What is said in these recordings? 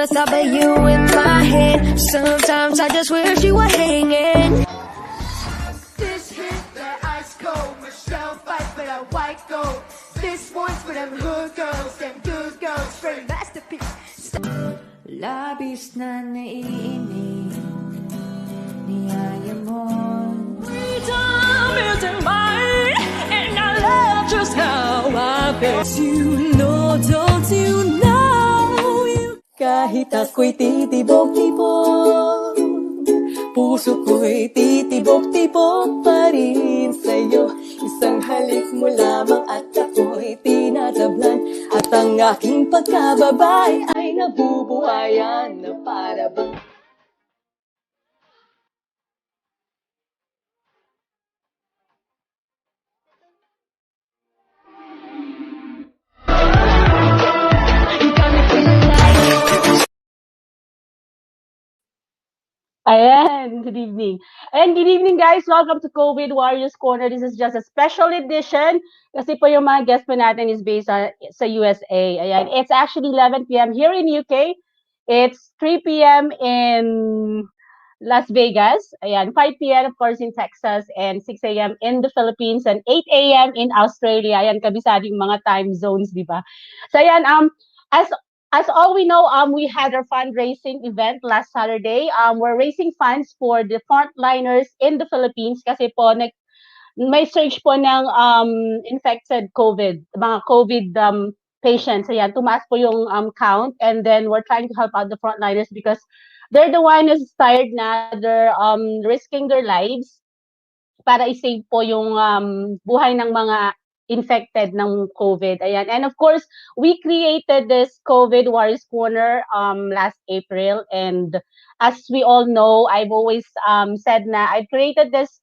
never thought but you in my head. Sometimes I just wish you were hanging. This hit that ice cold, Michelle fight for that white gold. This one's for them hood girls, them good girls, straight masterpiece. Labis na naiinip, niyaya mo. Freedom isn't mine, and I love just how I feel. You know, don't you know you... Kahit ako'y titibok-tibok, puso ko'y titibok-tibok pa rin sa'yo. Isang halik mo lamang at ako'y tinatablan, at ang aking pagkababae ay nabubuhayan na para bang... Ayan, good evening. And good evening, guys. Welcome to COVID Warriors Corner. This is just a special edition kasi po yung mga guest po natin is based sa USA. Ayan, it's actually 11 p.m. here in UK. It's 3 p.m. in Las Vegas. Ayan, 5 p.m. of course in Texas and 6 a.m. in the Philippines and 8 a.m. in Australia. Ayan, kabisado yung mga time zones, di ba? So ayan, as all we know, we had our fundraising event last Saturday. We're raising funds for the frontliners in the Philippines kasi po may surge po ng infected COVID, mga COVID patients. Ayan, tumaas po yung count, and then we're trying to help out the frontliners because they're the one who's tired na. They're risking their lives para i-save po yung buhay ng mga infected ng COVID. Ayan. And of course, we created this COVID Warriors Corner last April. And as we all know, I've always said na I've created this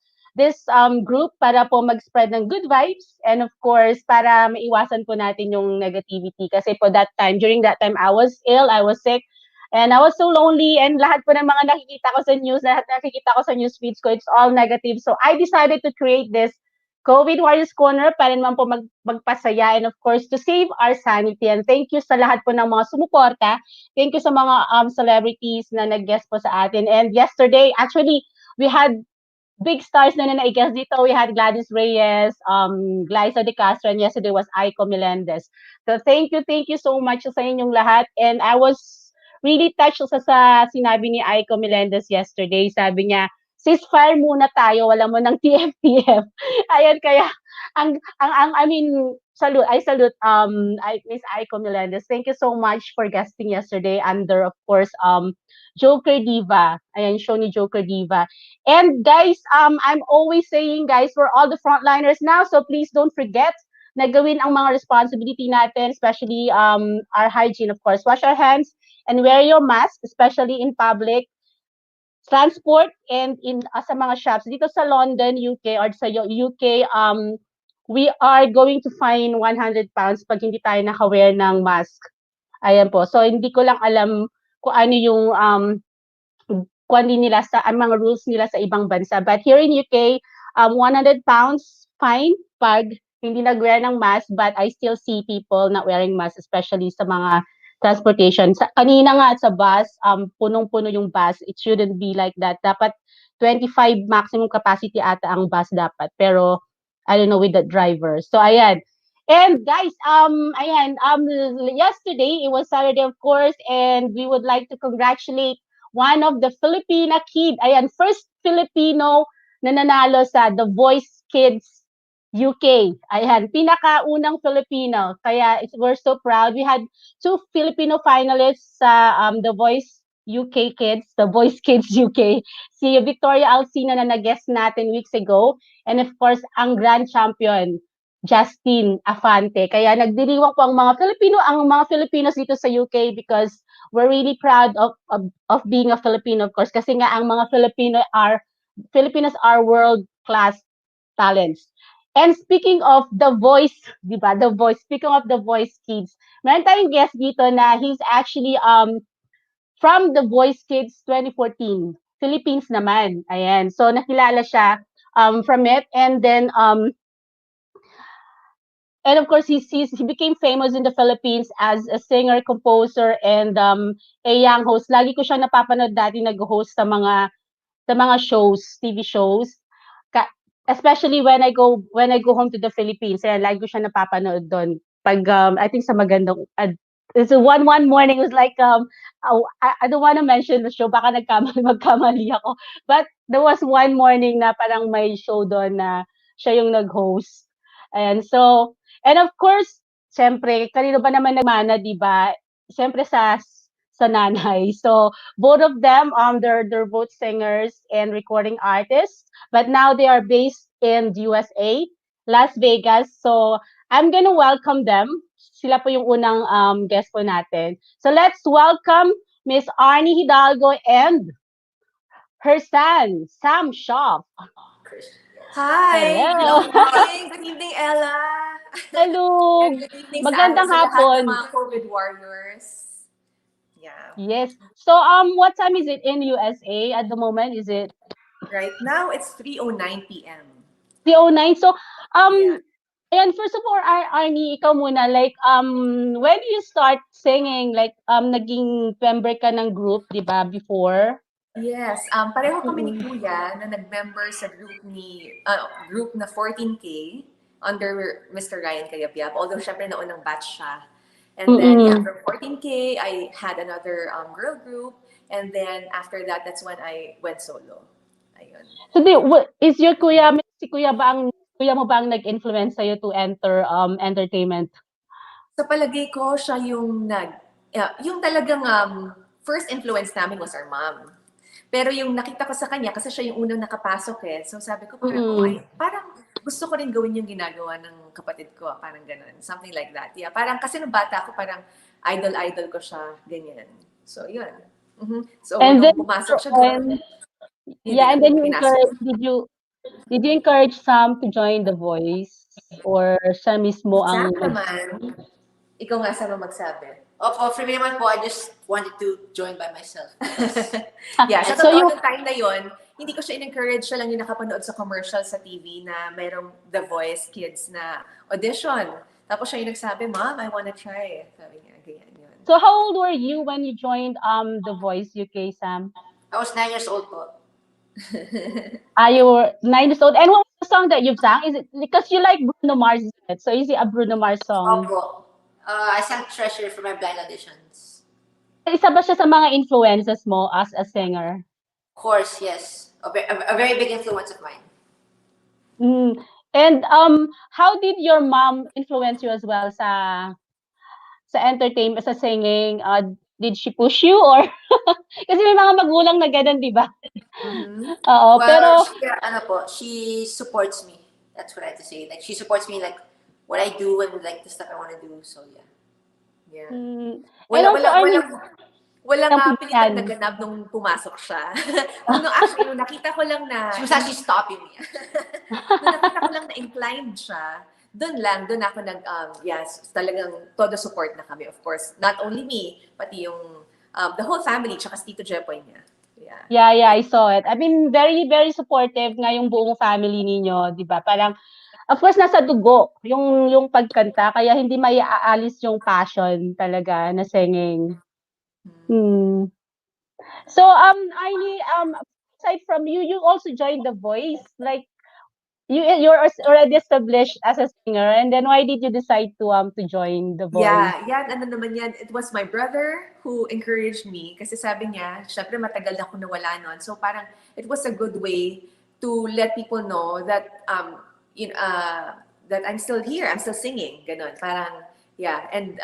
group para po mag-spread ng good vibes. And of course, para maiwasan po natin yung negativity. Kasi po during that time, I was ill, I was sick. And I was so lonely, and lahat po ng mga nakikita ko sa news, lahat nakikita ko sa news feeds ko, it's all negative. So I decided to create this COVID Warriors Corner para naman po magpasaya, and of course to save our sanity. And thank you sa lahat po ng mga sumuporta. Thank you sa mga celebrities na nag-guest po sa atin. And yesterday, actually, we had big stars na nag-guest dito. We had Gladys Reyes, Glyza De Castro, and yesterday was Aiko Melendez. So thank you so much sa inyong lahat. And I was really touched sa sinabi ni Aiko Melendez yesterday. Sabi niya, ceasefire muna tayo, wala mo ng TF-TF. Ayan, kaya, I mean, salute, Miss Aiko Melendez. Thank you so much for guesting yesterday under, of course, Joker Diva. Ayan, show ni Joker Diva. And guys, I'm always saying, guys, we're all the frontliners now, so please don't forget na gawin ang mga responsibility natin, especially our hygiene, of course. Wash our hands and wear your mask, especially in public transport and in sa mga shops dito sa London, UK, or sa UK, we are going to fine 100 pounds pag hindi tayo naka-wear ng mask. Ayan po. So hindi ko lang alam kung ano yung nila sa mga rules nila sa ibang bansa. But here in UK, 100 pounds fine pag hindi nag-wear ng mask, but I still see people not wearing mask, especially sa mga transportation. Kanina nga sa bus, punong-puno yung bus. It shouldn't be like that. Dapat 25 maximum capacity ata ang bus dapat. Pero, I don't know with the driver. So, ayan. And guys, yesterday, it was Saturday, of course, and we would like to congratulate one of the Filipina kid. Ayan, first Filipino na nanalo sa The Voice Kids UK. Ayan, pinakaunang Filipino. Kaya we're so proud. We had 2 Filipino finalists sa The Voice UK Kids, The Voice Kids UK. Si Victoria Alcina na nag-guest natin weeks ago. And of course, ang grand champion, Justin Afante. Kaya nagdiriwang po ang mga Filipinos dito sa UK because we're really proud of being a Filipino, of course. Kasi nga ang mga Filipinos are world-class talents. And speaking of The Voice, di ba? The Voice, speaking of The Voice Kids, meron tayong guest dito na he's actually from The Voice Kids 2014. Philippines naman. Ayan. So nakilala siya from it, and then and of course, he became famous in the Philippines as a singer, composer, and a young host. Lagi ko siya napapanood dati nag-host sa mga shows, TV shows. Ka especially when I go home to the Philippines, ayan, lagi ko siya napapanood do'n. 'Pag, I think sa magandang it's a one morning, it was like, I don't wanna mention the show, baka magkamali ako. But there was one morning na parang may show do'n na siya yung nag-host. And so, and of course, siyempre kanino ba naman nagmana, 'di ba? Siyempre sa nanay. So, both of them, they're both singers and recording artists, but now they are based in the USA, Las Vegas. So, I'm gonna welcome them. Sila po yung unang guest po natin. So, let's welcome Miss ARNEE Hidalgo and her son, Sam SHOAF. Hi! Hello. Good evening! Good evening, Ella! Hello. And good evening Magandang sa lahat ng hapon. mga COVID warriors. Yeah. Yes. So, what time is it in USA at the moment? Is it Right now, it's 3:09 p.m. 3:09? So, Yeah. ayan, first of all, Arnie, ikaw muna, like, when do you start singing? Like, naging member ka ng group, di ba, before? Yes, pareho kami ni Mm-mm. Kuya na nag-member sa group na 14K under Mr. Ryan Cayabyab. Although, syempre, naunang batch siya. And then, yeah, Mm-mm. from 14K, I had another girl group. And then, after that, that's when I went solo. Ayun. So, is your si kuya mo ba ang nag-influence sa'yo to enter entertainment? Sa palagay ko, siya yung yung talagang first influence namin was our mom. Pero yung nakita ko sa kanya, kasi siya yung unang nakapasok eh. So sabi ko, parang gusto ko rin gawin yung ginagawa ng kapatid ko. Parang ganun. Something like that. Yeah, parang kasi nung bata ako, parang idol ko siya. Ganyan. So, yun. So, And nung then, pumasok siya and, doon, yun din yeah, and then ako pinasok. did you encourage Sam to join The Voice? Or siya mismo ang Sam naman, ikaw nga sama magsabi. Opo, for me naman po, I just wanted to join by myself. Yeah, sa So totoo, you, nung time na yon, hindi ko siya in-encourage, siya lang yung nakapanood sa commercial sa TV na mayroong The Voice Kids na audition. Tapos siya yung nagsabi, Mom, I wanna try. Sabi niya, ganyan yun. so how old were you when you joined The Voice UK, Sam? I was 9 years old po. You were 9 years old. And what was the song that you've sang? Is it because you like Bruno Mars? Is it? So is it a Bruno Mars song? Opo. I sang Treasure for my blind auditions. Isa ba siya sa mga influences mo as a singer? Of course, yes. A very big influence of mine. Mm. And how did your mom influence you as well sa entertainment, sa singing? Did she push you or kasi may mga magulang na ganun, di ba? Oo, pero Well, she supports me. That's what I have to say. Like, she supports me, like, what I do and, like, the stuff I want to do. So, yeah. Yeah. and Wala, also wala, Arnie, walang ang pilitan na pilihan. ganap nung pumasok siya. Actually, nung nakita ko lang na, She was actually stopping me. nung nakita ko lang na inclined siya, doon ako yes, talagang todo support na kami, of course. Not only me, pati yung, the whole family, tsaka si Tito Jepoy niya. Yeah. Yeah, I saw it. I mean, very, very supportive nga yung buong family ninyo, di ba? Parang, of course, nasa dugo yung pagkanta, kaya hindi maiaalis yung passion talaga na singing. Hmm. So, Arnie, aside from you, you also joined The Voice. Like, you're already established as a singer, and then why did you decide to join The Voice? Yeah, ano naman yan, it was my brother who encouraged me kasi sabi niya, syempre matagal na ako nawala nun. So parang it was a good way to let people know that that I'm still here, I'm still singing, ganun. Parang yeah, and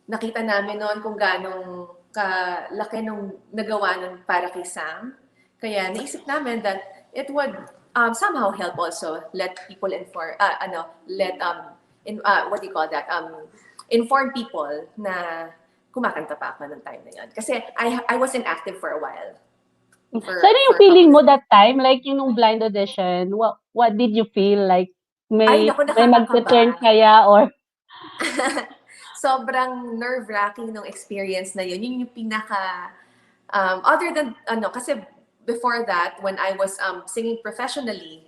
nakita namin noon kung ganong kalaki nung nagawa nun para kay Sam. Kaya naisip namin that it would somehow help also let people what do you call that? Inform people na kumakanta pa ako ng time na yun. Kasi I wasn't active for a while. So, ano yung feeling mo that time? Like, yung blind audition, what did you feel? Like, may naku, mag-turn nakakakaba. kaya or... Sobrang nerve-wracking nung experience na yun. Yun yung pinaka... other than, kasi before that, when I was singing professionally,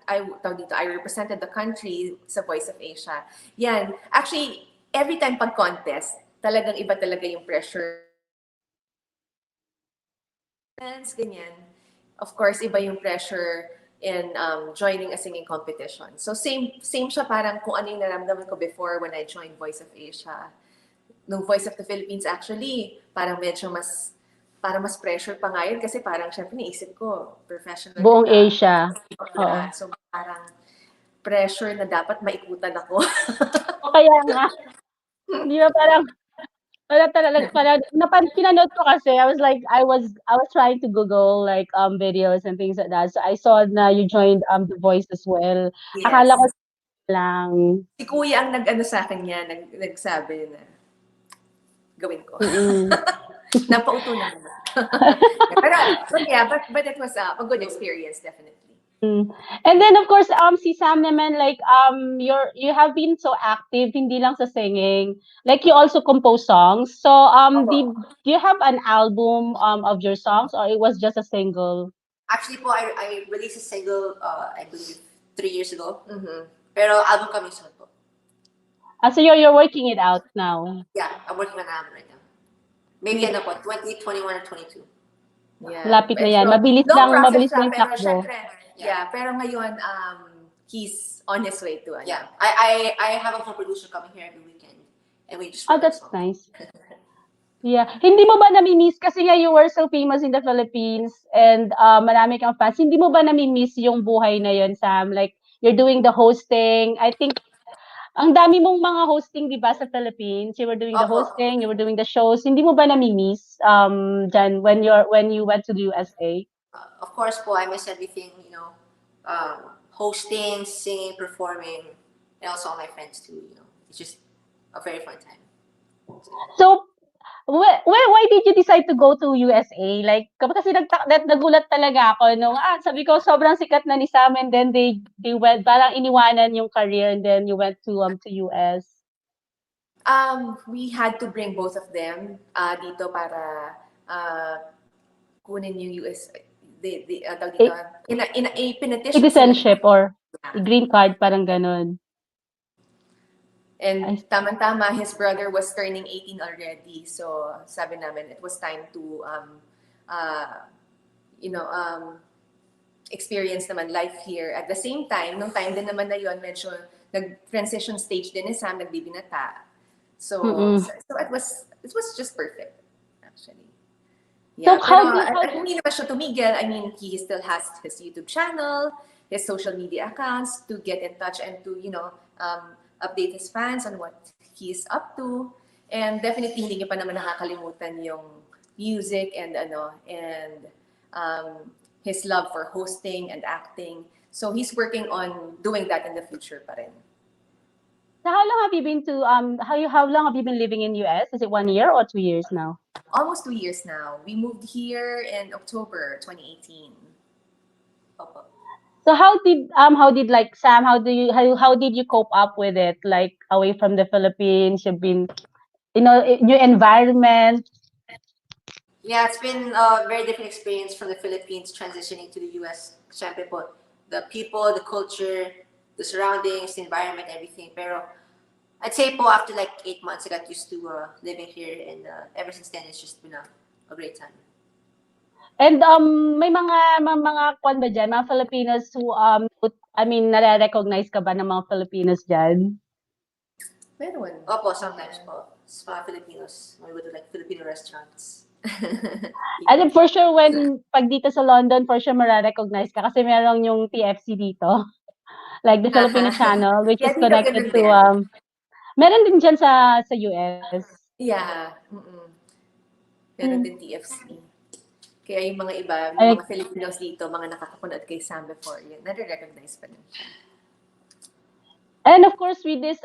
I represented the country sa Voice of Asia. Yan. Actually, every time pag contest, talagang iba talaga yung pressure. Ganyan. Of course, iba yung pressure in joining a singing competition. So same siya parang kung ano yung naramdaman ko before when I joined Voice of Asia. Nung Voice of the Philippines actually, parang medyo mas pressure pa nga yun kasi parang syempre naisip ko, professional Buong ka. Asia. Oo. So parang pressure na dapat maikutan ako. O kaya nga, di ba parang pinanood ko kasi, I was trying to Google like videos and things like that. So I saw na you joined The Voice as well. Yes. Akala ko lang. Si Kuya ang nag-ano sa akin niya, nagsabi na gawin ko. Napauto na naman. But it was a good experience, definitely. And then of course si Sam naman like you have been so active hindi lang sa singing, like you also compose songs, so do you have an album of your songs or it was just a single? Actually po, I released a single, I believe 3 years ago. Pero album coming soon po. So you're working it out now? Yeah, I'm working on an album right now. Maybe ano po, 2021 or 22. Yeah. Lapit na yan. Mabilis lang siya, pero takbo. syempre, pero ngayon, he's on his way to, Yeah, I have a co-producer coming here every weekend. And we just that's nice. Yeah. Hindi mo ba nami-miss, kasi nga you were so famous in the Philippines and marami kang fans, hindi mo ba nami-miss yung buhay na yun, Sam? Like, you're doing the hosting. I think, ang dami mong mga hosting, di ba, sa Philippines? You were doing the hosting, you were doing the shows. Hindi mo ba nami-miss, Jan, when you went to the USA? Of course po, I miss everything, you know, hosting, singing, performing, and also all my friends too, you know. It's just a very fun time. So, why did you decide to go to USA? Like, kasi nagulat talaga ako nung, sabi ko, sobrang sikat na ni Sam and then they went, parang iniwanan yung career and then you went to US. We had to bring both of them dito para kunin yung US, in a petition. Citizenship or green card, parang ganun. And tama-tama, his brother was turning 18 already. So sabi namin, it was time to, experience naman life here. At the same time, nung time din naman na yun, medyo nag-transition stage din ni Sam, nagbibinata. So it was just perfect, actually. Yeah, so hindi naman siya tumigil. I mean, he still has his YouTube channel, his social media accounts to get in touch and to, update his fans on what he's up to. And definitely, hindi niya pa naman nakakalimutan yung music and his love for hosting and acting. So he's working on doing that in the future pa rin. So how long have you been how long have you been living in US? Is it 1 year or 2 years now? Almost 2 years now. We moved here in October 2018. So how did like Sam, how did you cope up with it, like away from the Philippines? You've been, new environment. Yeah, it's been a very different experience from the Philippines transitioning to the US. Siyempre po, the people, the culture, the surroundings, the environment, everything. Pero I'd say po after like 8 months, I got used to living here, and ever since then, it's just been a great time. And may mga kwan ba dyan, mga Filipinos who nare-recognize ka ba ng mga Filipinos dyan? Meron. Opo, sometimes po. Sa mga Filipinos, we go to like Filipino restaurants. And then for sure, pag dito sa London, for sure mare-recognize ka kasi meron yung TFC dito. Like the Filipino channel, which is connected to, meron din dyan sa US. Yeah. Meron din TFC. Kaya yung mga iba, mga Filipinos dito, mga nakakapunod kay Sam before, yun, nare-recognize pa din. And of course, with this,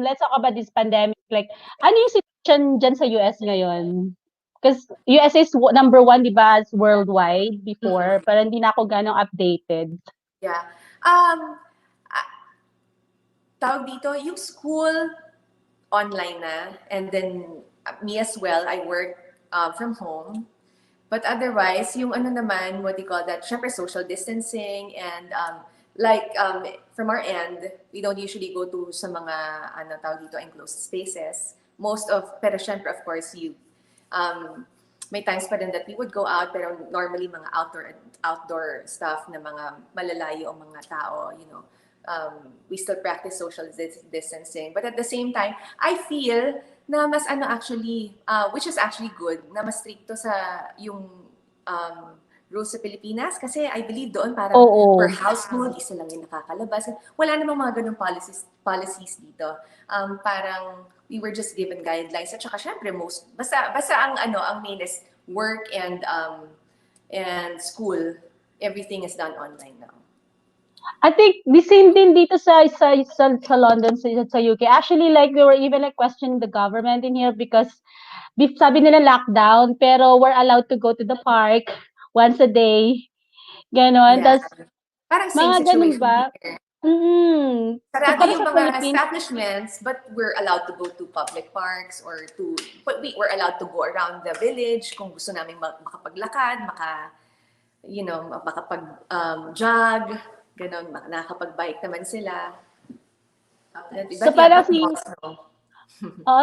let's talk about this pandemic. Like, ano yung situation dyan sa US ngayon? Because US is number 1, di ba, worldwide before, pero hindi na ako ganong updated. Yeah. Tawag dito, yung school, online na, and then me as well, I work from home. But otherwise, yung ano naman, what do you call that? Syempre social distancing and like from our end, we don't usually go to sa mga tawag dito, enclosed spaces. Pero syempre, of course, may times pa rin that we would go out, pero normally mga outdoor stuff na mga malalayo ang mga tao, we still practice social distancing. But at the same time, I feel na mas actually, which is actually good, na mas stricto sa yung rules sa Pilipinas, kasi I believe doon parang per household, isa lang yung nakakalabas. Wala namang mga ganung policies dito. Parang we were just given guidelines. At saka syempre, basta ang main is work and school. Everything is done online now. I think the same din dito sa London, sa UK. Actually, like, they were even like questioning the government in here because sabi nila lockdown, pero we're allowed to go to the park once a day. Ganon. Yeah. Tas, parang same mga ganun situation ba? here. So, Sarado para yung sa mga Philippines, establishments, but we're allowed to go to public parks but we're allowed to go around the village kung gusto namin makapaglakad, makapag-jog, ganon, nakakapag-bike naman sila. so parang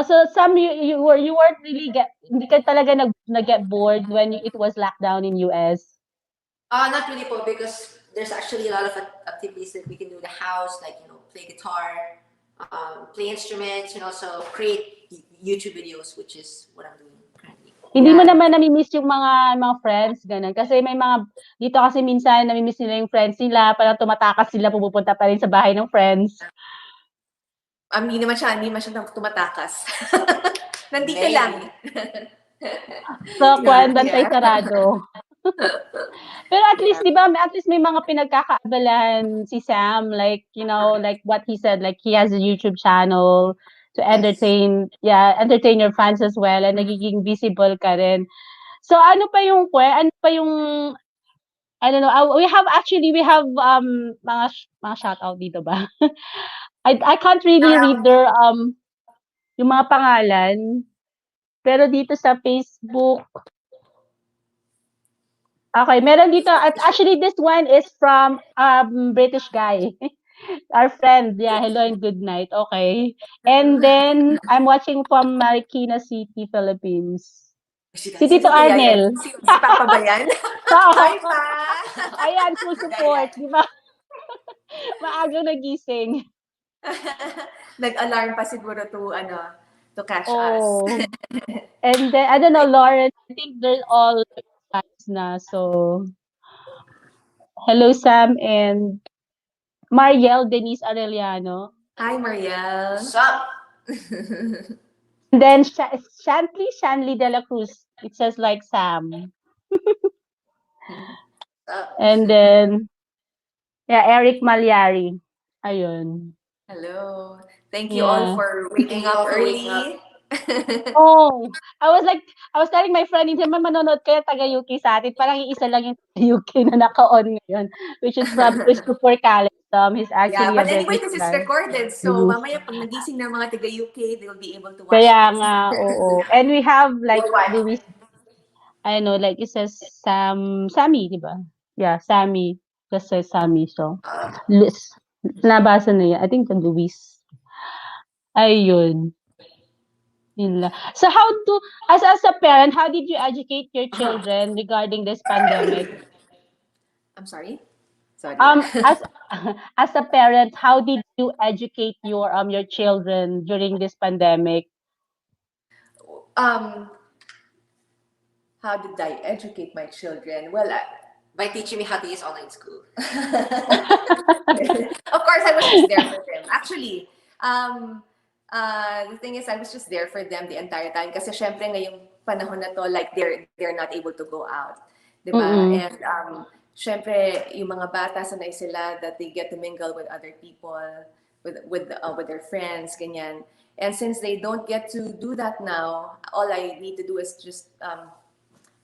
so some you weren't really hindi ka talaga nag-get bored when it was locked down in US? Not really po, because there's actually a lot of activities that we can do in the house, like, play guitar, play instruments, and also create YouTube videos, which is what I'm doing currently. Hindi mo naman nami-miss yung mga friends, ganun. Kasi may mga, dito kasi minsan nami-miss nila yung friends nila, parang tumatakas sila, pupunta pa rin sa bahay ng friends. Hindi man siya tumatakas. Nandito lang. So, bantay sarado. Pero at least, di ba, at least may mga pinagkakaabalahan si Sam, like, like what he said, like he has a YouTube channel to entertain your fans as well, and nagiging visible ka rin. So, ano pa yung, I don't know, we have mga shout out dito ba? I can't really read their, yung mga pangalan, pero dito sa Facebook, okay, meron dito, at actually this one is from British guy. Our friend, hello and good night, okay. And then, I'm watching from Marikina City, Philippines. Si Tito Arnel. Si Papa ba yan? Hi, Pa! Ayan, full support, di ba? Maagang nagising. Nag-alarm pa siguro to catch us. And then, I don't know, Lauren, I think they're all guys na, so hello, Sam and Mariel Denise Arellano. Hi, Mariel. What's up? And then Shanley De La Cruz. It says like Sam. And then, Eric Malyari. Ayun. Hello. Thank you all for waking up early. I was telling my friend, hindi man manonood kaya taga-UK sa atin. Parang iisa lang yung taga-UK na naka-on ngayon, which is from Christopher Callum. He's actually but a anyway, British this is guy. recorded. So, mamaya pag nagising ng mga taga-UK, they'll be able to watch Kaya this. nga, oo. And we have like Luis, I know, like it says Sammy, di ba? Yeah, Sammy. Just says Sammy. So, nabasa na yan. I think the Luis. Ayun. So as a parent, how did you educate your children regarding this pandemic? I'm sorry? Sorry. As a parent, how did you educate your children during this pandemic? How did I educate my children? Well, by teaching me how to use online school. Of course, I was just there for them. Actually, the thing is, I was just there for them the entire time. Kasi syempre ngayong panahon na to, like they're not able to go out, diba? And syempre yung mga bata sanay sila that they get to mingle with other people, with their friends, ganyan. And since they don't get to do that now, all I need to do is just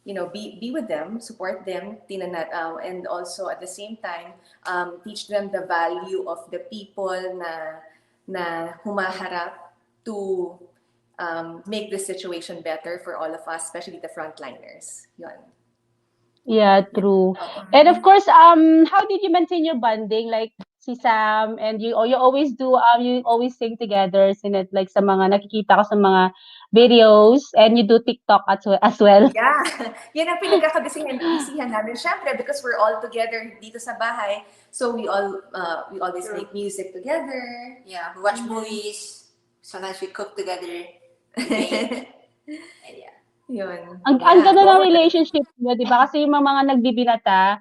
be with them, support them, and also at the same time teach them the value of the people na humaharap to make this situation better for all of us, especially the frontliners. Yun. Yeah, true. And of course, how did you maintain your bonding? Like, si Sam, and you always do you always sing together in it, like sa mga nakikita ko sa mga videos, and you do TikTok as well. Yeah, yan ang pinagkakabisihan namin. Syempre, because we're all together dito sa bahay, so we always make music together. Yeah, we watch movies. Sometimes we cook together. And yeah. Yun. Ang ganda ng relationship niyo, di ba? Kasi yung mga nagbibinata,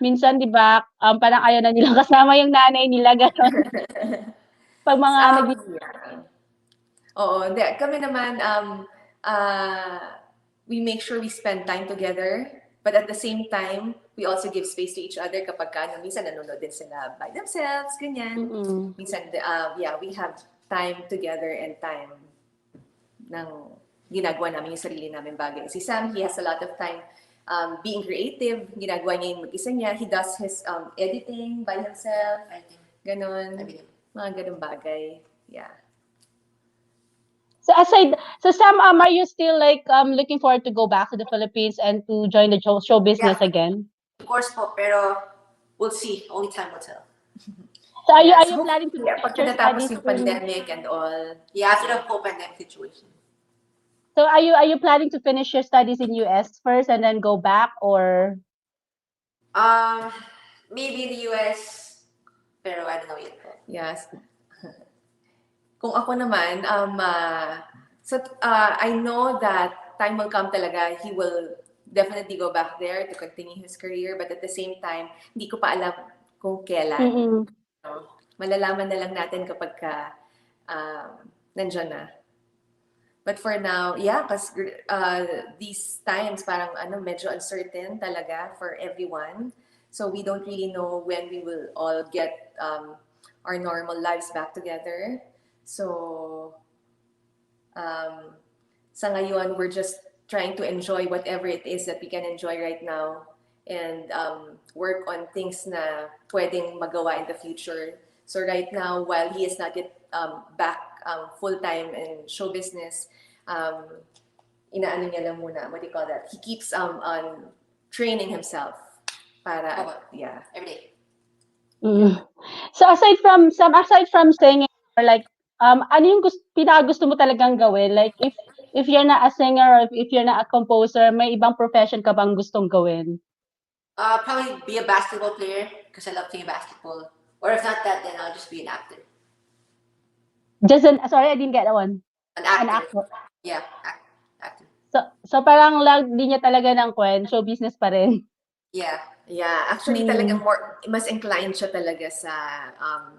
minsan, di ba, parang ayaw na nilang kasama yung nanay nila, gano'n. Pag mga yeah. Oo, kami naman, we make sure we spend time together, but at the same time, we also give space to each other kapag minsan nanonood din sila by themselves, ganyan. Minsan, yeah, we have time together and time ng ginagawa namin yung sarili namin bagay. Si Sam, he has a lot of time being creative. Ginagawa niya yung mag-isa niya. He does his editing by himself. Ganon. Mga ganun bagay. Yeah. So Sam, are you still like looking forward to go back to the Philippines and to join the show business again? Of course po, pero we'll see. Only time will tell. So are you planning to pag natapos yung pandemic and all? Yeah, after the whole pandemic situation. So are you planning to finish your studies in US first and then go back, or? Maybe in the US, pero I don't know yet. Yes. Kung ako naman, I know that time will come talaga. He will definitely go back there to continue his career, but at the same time, hindi ko pa alam kung kailan. Malalaman na lang natin kapag nandyan na. But for now, yeah, because these times parang medyo uncertain talaga for everyone. So we don't really know when we will all get our normal lives back together. So sa ngayon, we're just trying to enjoy whatever it is that we can enjoy right now and work on things na pwedeng magawa in the future. So right now, while he is not yet back full-time in show business, inaano niya lang muna, what do you call that? He keeps on training himself para, yeah. Every day. So aside from singing, or like, ano yung pinakagusto mo talagang gawin? Like, if you're not a singer or if you're not a composer, may ibang profession ka bang gustong gawin? Probably be a basketball player because I love playing basketball. Or if not that, then I'll just be an actor. Sorry, I didn't get that one. An actor. An actor. Yeah, actor. So parang di niya talaga ng show business pa rin. Yeah. Yeah, actually talagang mas inclined siya talaga sa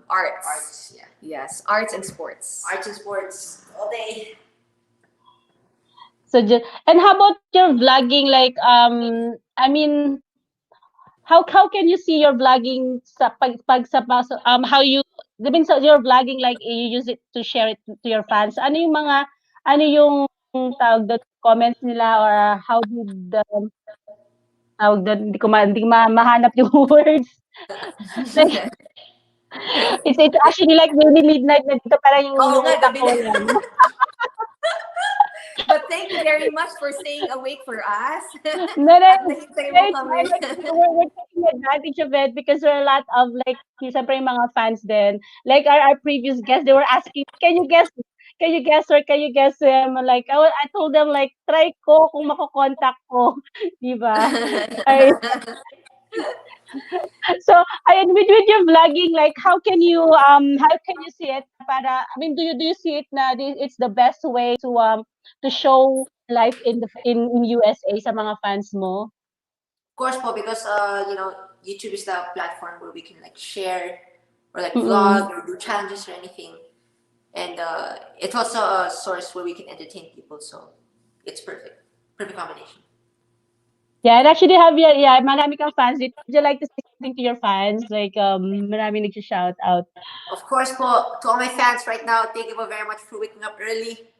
arts. Arts, yeah. Yes, arts and sports. Arts and sports all day. So and how about your vlogging? Like, I mean, how can you see your vlogging sa how you, I mean, so your vlogging, like you use it to share it to your fans? Ano yung tawag doon, comments nila, or how did tawag doon, hindi ko mahanap yung words. Like, it's actually like maybe midnight na dito, parang yung gabi na. But thank you very much for staying awake for us. No, we're taking advantage of it because there are a lot of, like, siyempre yung mga fans din. Like our previous guests, they were asking, can you guess or can you guess him? Like, I told them, like, try ko kung mako-contact ko. Diba? So, with your vlogging, like, how can you see it? Para, I mean, do you see it na it's the best way to show life in USA sa mga fans mo? Of course po, because YouTube is the platform where we can like share or like vlog or do challenges or anything. And it's also a source where we can entertain people, so it's perfect combination. Yeah, and actually marami kang fans. Would you like to say something to your fans? Like, marami nag-shout out. Of course po, to all my fans right now, thank you very much for waking up early.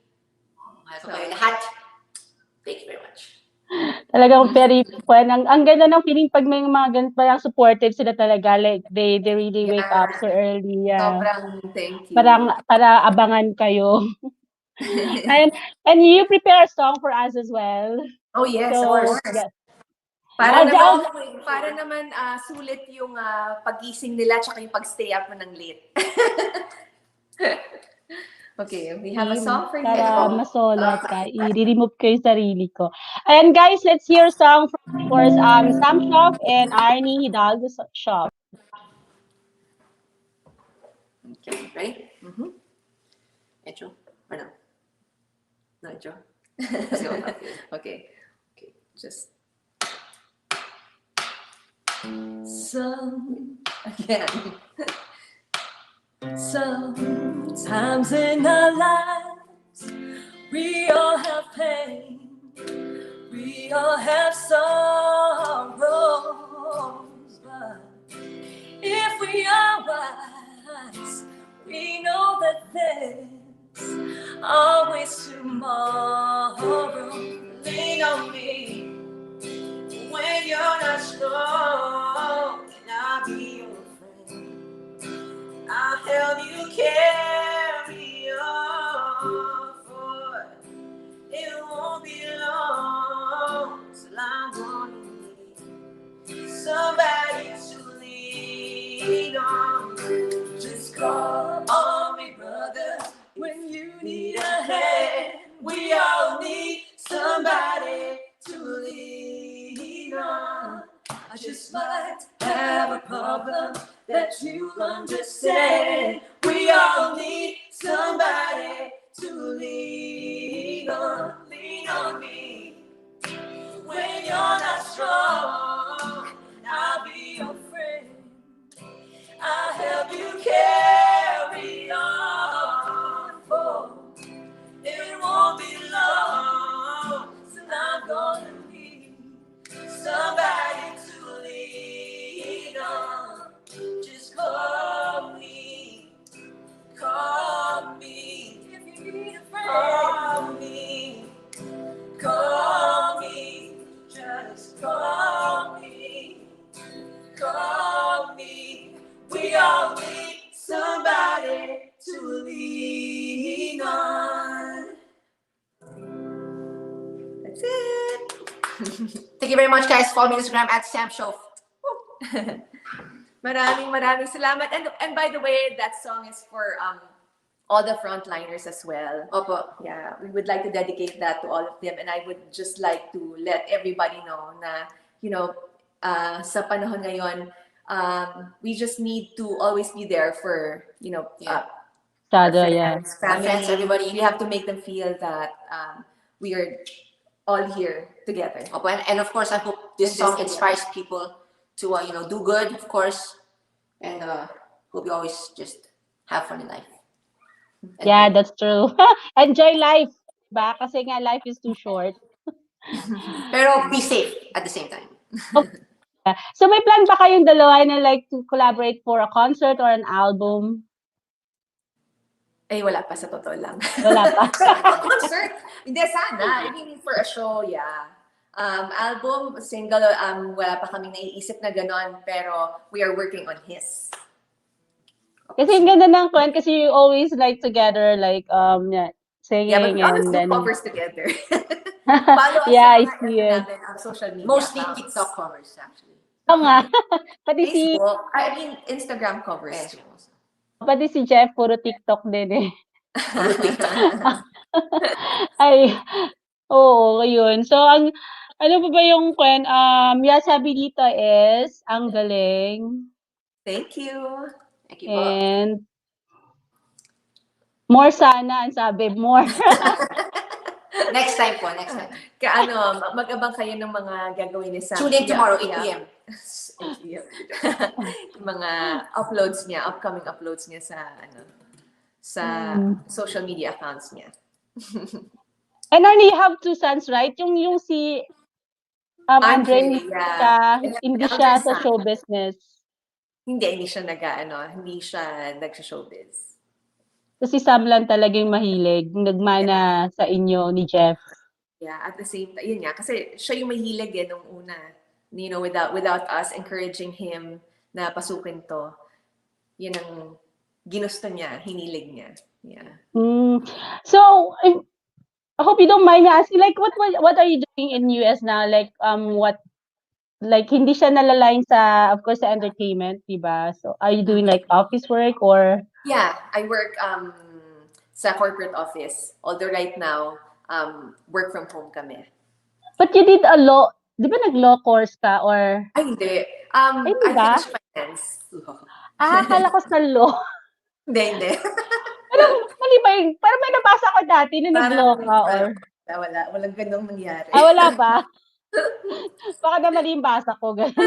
Thank you very much. Talagang very fun. Ang ganda ng feeling pag may mga ganun, parang supportive sila talaga. Like, they really wake up so early. Yeah. Sobrang thank you. Para abangan kayo. and you prepare a song for us as well. Oh yes, so, of course. Yes. Para naman sulit yung pagising nila tsaka yung pag-stay up mo ng late. Okay, we have a song for you. Para masolat ka, i-remove ko yung sarili ko. And guys, let's hear a song from, of course, SAM SHOAF and ARNEE HIDALGO SHOAF. Okay, ready? Intro? Or no? No intro? Let's go. Okay, just again. Sometimes in our lives, we all have pain, we all have sorrows, but if we are wise, we know that there's always tomorrow. Lean on me when you're not strong, and I'll be your friend. I'll help you carry on, for it won't be long till I'm gonna need somebody to lean on. Just call on me, brother, when you need a hand. We all need somebody to lean on. I just might have a problem that you'll understand. We all need somebody to lean on. Lean on me when you're not strong. I'll be your friend. I'll help you carry on. For it won't be long till I'm gonna need somebody to lean on. Just call me if you need a friend. Call me, just call me. We all need somebody to lean on. That's it. Thank you very much, guys. Follow me on Instagram at Sam SHOAF. Maraming salamat. And by the way, that song is for all the frontliners as well. Opo. Yeah, we would like to dedicate that to all of them, and I would just like to let everybody know na, sa panahon ngayon, we just need to always be there for, our friends, family. Friends, everybody. We have to make them feel that we are all here together. Opo. And of course, I hope this song inspires people to, do good, of course. And hope you always just have fun in life. And Yeah, that's true. Enjoy life, ba? Kasi nga life is too short. Pero be safe at the same time. So may plan ba kayong dalawa na like to collaborate for a concert or an album? Wala pa, sa totoo lang. Wala pa. Concert? Hindi, sana. I mean, for a show, yeah. Album, single, wala pa kaming naiisip na ganon, pero we are working on his. Kasi yung ganda ng kwent, kasi you always like together, like, singing Yeah, but we always and do then... covers together. Follow us Yeah, I sa mga see it. natin, social media Mostly accounts. TikTok covers, actually. Oo nga. Pati si, Facebook, I mean, Instagram covers. Yes. pati si Jeff, puro TikTok din eh. Ay, oo, yun. So, ano pa ba yung kwent? Yeah, sabi dito is, ang galing. Thank you. Thank you po. And, more sana, ang sabi, more. Next time po, next time. Mag-abang kayo ng mga gagawin ni Sam. Tune in tomorrow, 8 p.m. Yung mga uploads niya, upcoming uploads niya sa social media accounts niya. And Arnie, you have two sons, right? Yung si Andre, yeah. hindi siya sa show business. Hindi siya nag-showbiz. So si Sam lang talagang mahilig, nagmana sa inyo ni Jeff. Yeah, at the same time, yun nga, kasi siya yung mahilig nung una. Without us encouraging him na pasukin to, yun ang ginusto niya, hinilig niya. Yeah. So, I hope you don't mind me asking, like, what are you doing in US now? Like, what like hindi siya nalaline sa, of course, sa entertainment, diba? So, are you doing like office work or? Yeah, I work sa corporate office. Although right now, work from home kami. But you did a law, di ba nag-law course ka or? Ay, hindi. Ay, hindi I ba? finished finance. Akala ko sa law. Hindi. Parang mali ba yung, parang may nabasa ko dati na nag-law Parang, ka or? walang ganong nangyari. Wala ba? Baka na mali yung basa ko, gano'n.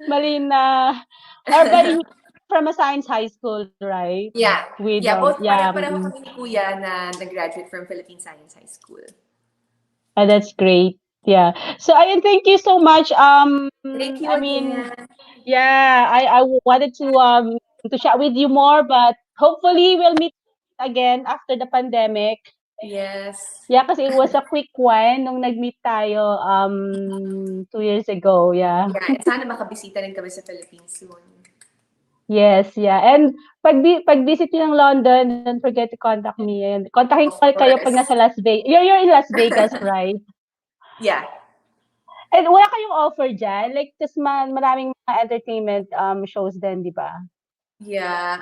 Mali na, or but you from a science high school, right? Yeah. With, Both yeah. pareho kami ni Kuya na nag-graduate from Philippine Science High School. That's great. Yeah. So, ayun, thank you so much. Thank you I mean, again. yeah, I wanted to chat with you more, but hopefully we'll meet again after the pandemic. Yes. Yeah, kasi it was a quick one nung nag-meet tayo 2 years ago. Yeah. Yeah, sana makabisita rin kami sa Philippines soon. Yes, yeah. And pag visit niyo ng London, don't forget to contact me. And kontakin Of ko kayo pag course. nasa Las Vegas. You're in Las Vegas, right? Yeah. And wala kayong offer dyan? Like, tas maraming mga entertainment shows din, di ba? Yeah.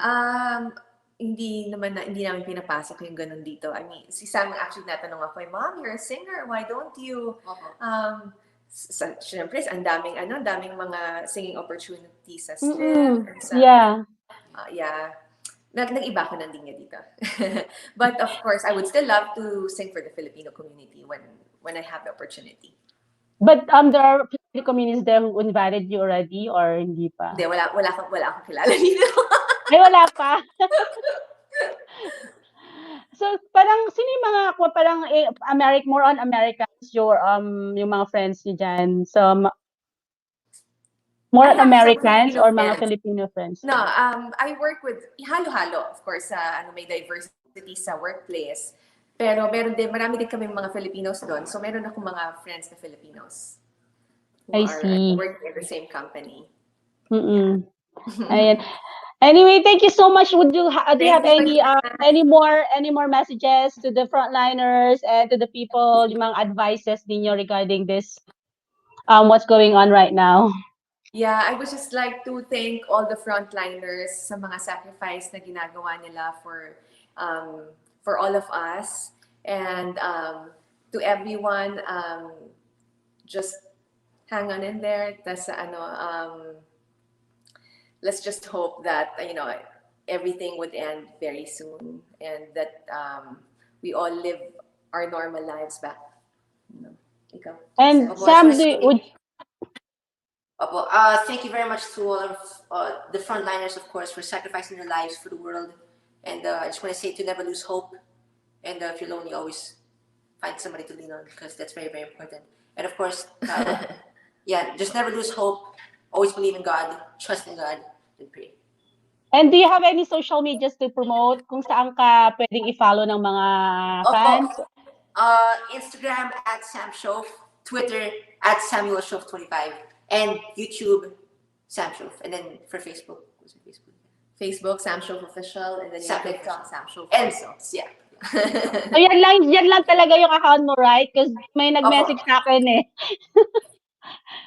Hindi namin pinapasok yung ganun dito. I mean, si Sam actually natanong ako, Mom, you're a singer. Why don't you? Siyempre, ang daming mga singing opportunities sa strip. Yeah. Yeah. Nag-iba ko ng linya dito. But of course, I would still love to sing for the Filipino community when I have the opportunity. But there are Filipino communities there who invited you already or hindi pa? Hindi, wala akong kilala dito. Ay, wala pa. So, parang sino yung mga parang more on Americans yung mga friends niyo dyan. So, more on Americans or mga Filipino friends? No, I work with halo-halo, of course, may diversity sa workplace. Pero marami din kami mga Filipinos doon. So, meron akong mga friends na Filipinos who are working at the same company. Ayan. Anyway, thank you so much. Do you have any more messages to the frontliners and to the people, yung mga advices ninyo regarding this, what's going on right now? Yeah, I would just like to thank all the frontliners sa mga sacrifice na ginagawa nila for all of us, and to everyone, just hang on in there. Tas let's just hope that everything would end very soon and that we all live our normal lives back. Ikaw. And Sam, thank you very much to all of the frontliners, of course, for sacrificing their lives for the world. And I just want to say to never lose hope. And if you're lonely, always find somebody to lean on, because that's very, very important. And of course, yeah, just never lose hope. Always believe in God, trust in God, and pray. And do you have any social medias to promote kung saan ka pwedeng i-follow ng mga fans? Instagram at Sam Shoaf, Twitter at Samuel Shoaf 25, and YouTube Sam Shoaf. And then for Facebook, what's your Facebook? Facebook Sam Shoaf Official, and then TikTok Sam Shoaf. And yeah. So yan lang talaga yung account mo, right? Because may nag-message sa akin eh.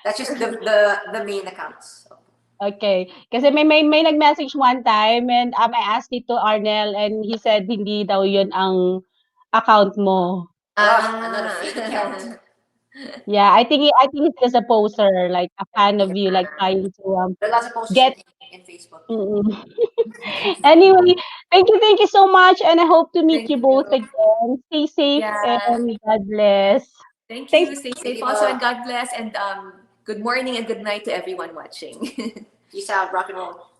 That's just the main accounts. Okay. Kasi may nag-message one time and I asked it to Arnel and he said hindi daw yun ang account mo. Another fake account. Yeah, I think it's just a poser, like a fan of you, like trying to There are lots of posters get in Facebook. Anyway, thank you so much, and I hope to meet you both again. Stay safe and God bless. Thank you. Stay safe also, and God bless. And good morning and good night to everyone watching. Peace out, rock and roll.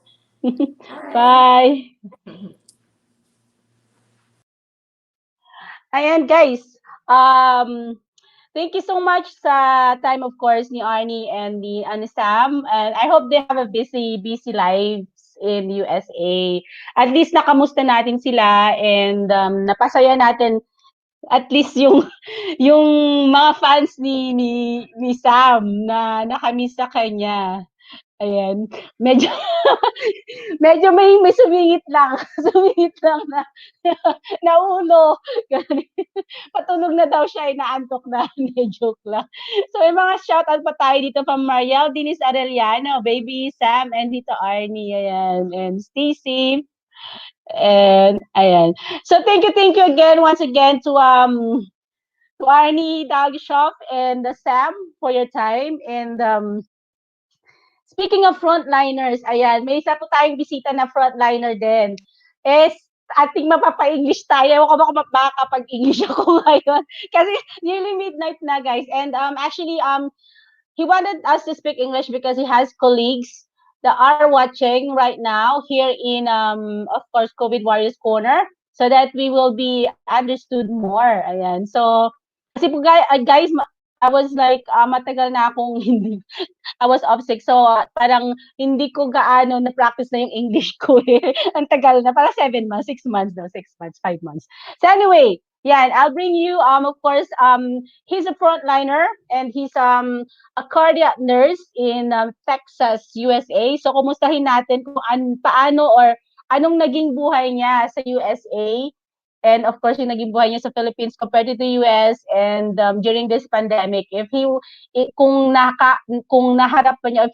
Bye. Ayan guys, thank you so much sa time, of course, ni Arnie and ni Sam. And I hope they have a busy lives in USA. At least nakamusta natin sila and napasaya natin at least yung mga fans ni Sam na nakamiss sa kanya. Ayan. Medyo medyo may sumingit lang, sumingit lang na na ulo. Ganun. Patulog na daw siya, inaantok na. Hindi, joke lang. So, may mga shoutout pa tayo dito from Mariel, Dinis Arellano, Baby Sam, and dito Arnie, ayan, and Stacy, and ayan. So, thank you again, once again, to Arnie Hidalgo SHOAF and Sam for your time. And speaking of frontliners, ayan, may isa po tayong bisita na frontliner din. Eh, ating mapapa-English tayo. Ewan ko ba kung makakapag-English ako ngayon. Kasi nearly midnight na, guys. And actually, he wanted us to speak English because he has colleagues that are watching right now here in, of course, COVID Warriors Corner, so that we will be understood more. Ayan. So, kasi po, guys, I was like, matagal na akong hindi I was off sick. So, parang hindi ko gaano na-practice na yung English ko eh. Ang tagal na. Parang 7 months, 6 months no, 6 months, 5 months. So anyway, yeah, I'll bring you, of course, he's a frontliner and he's a cardiac nurse in Texas, USA. So, kumustahin natin kung paano or anong naging buhay niya sa USA. And of course, yung naging buhay niya sa Philippines compared to the US and during this pandemic, if kung naharap pa niya, if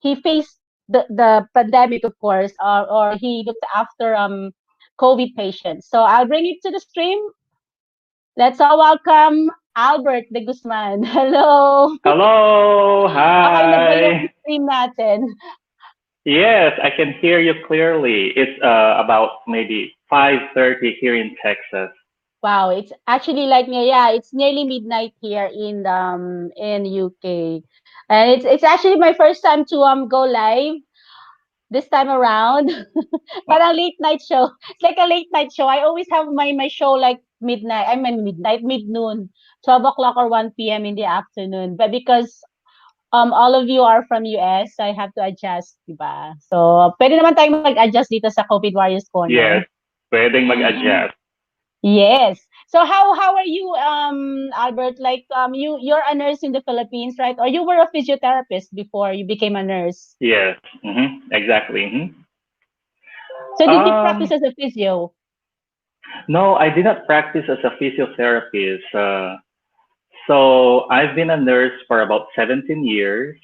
he faced the pandemic, of course, or he looked after COVID patients. So I'll bring it to the stream. Let's all welcome Albert de Guzman. Hello. Hello. Okay na ba yung Hi. stream natin? Yes, I can hear you clearly. It's about maybe 5:30 here in Texas. Wow, it's actually like yeah, it's nearly midnight here in UK. And it's actually my first time to go live this time around. Parang late night show. It's like a late night show. I always have my show like midnight. I mean midnight, mid-noon, 12 o'clock or 1 p.m. in the afternoon. But because all of you are from US, I have to adjust, diba? So, pwede naman tayong mag-adjust dito sa COVID Warriors Corner. Yes, pwedeng mag-adjust. Yes. So how are you, Albert? Like you're a nurse in the Philippines, right? Or you were a physiotherapist before you became a nurse. Yes, exactly. So did you practice as a physio? No, I did not practice as a physiotherapist. So I've been a nurse for about 17 years.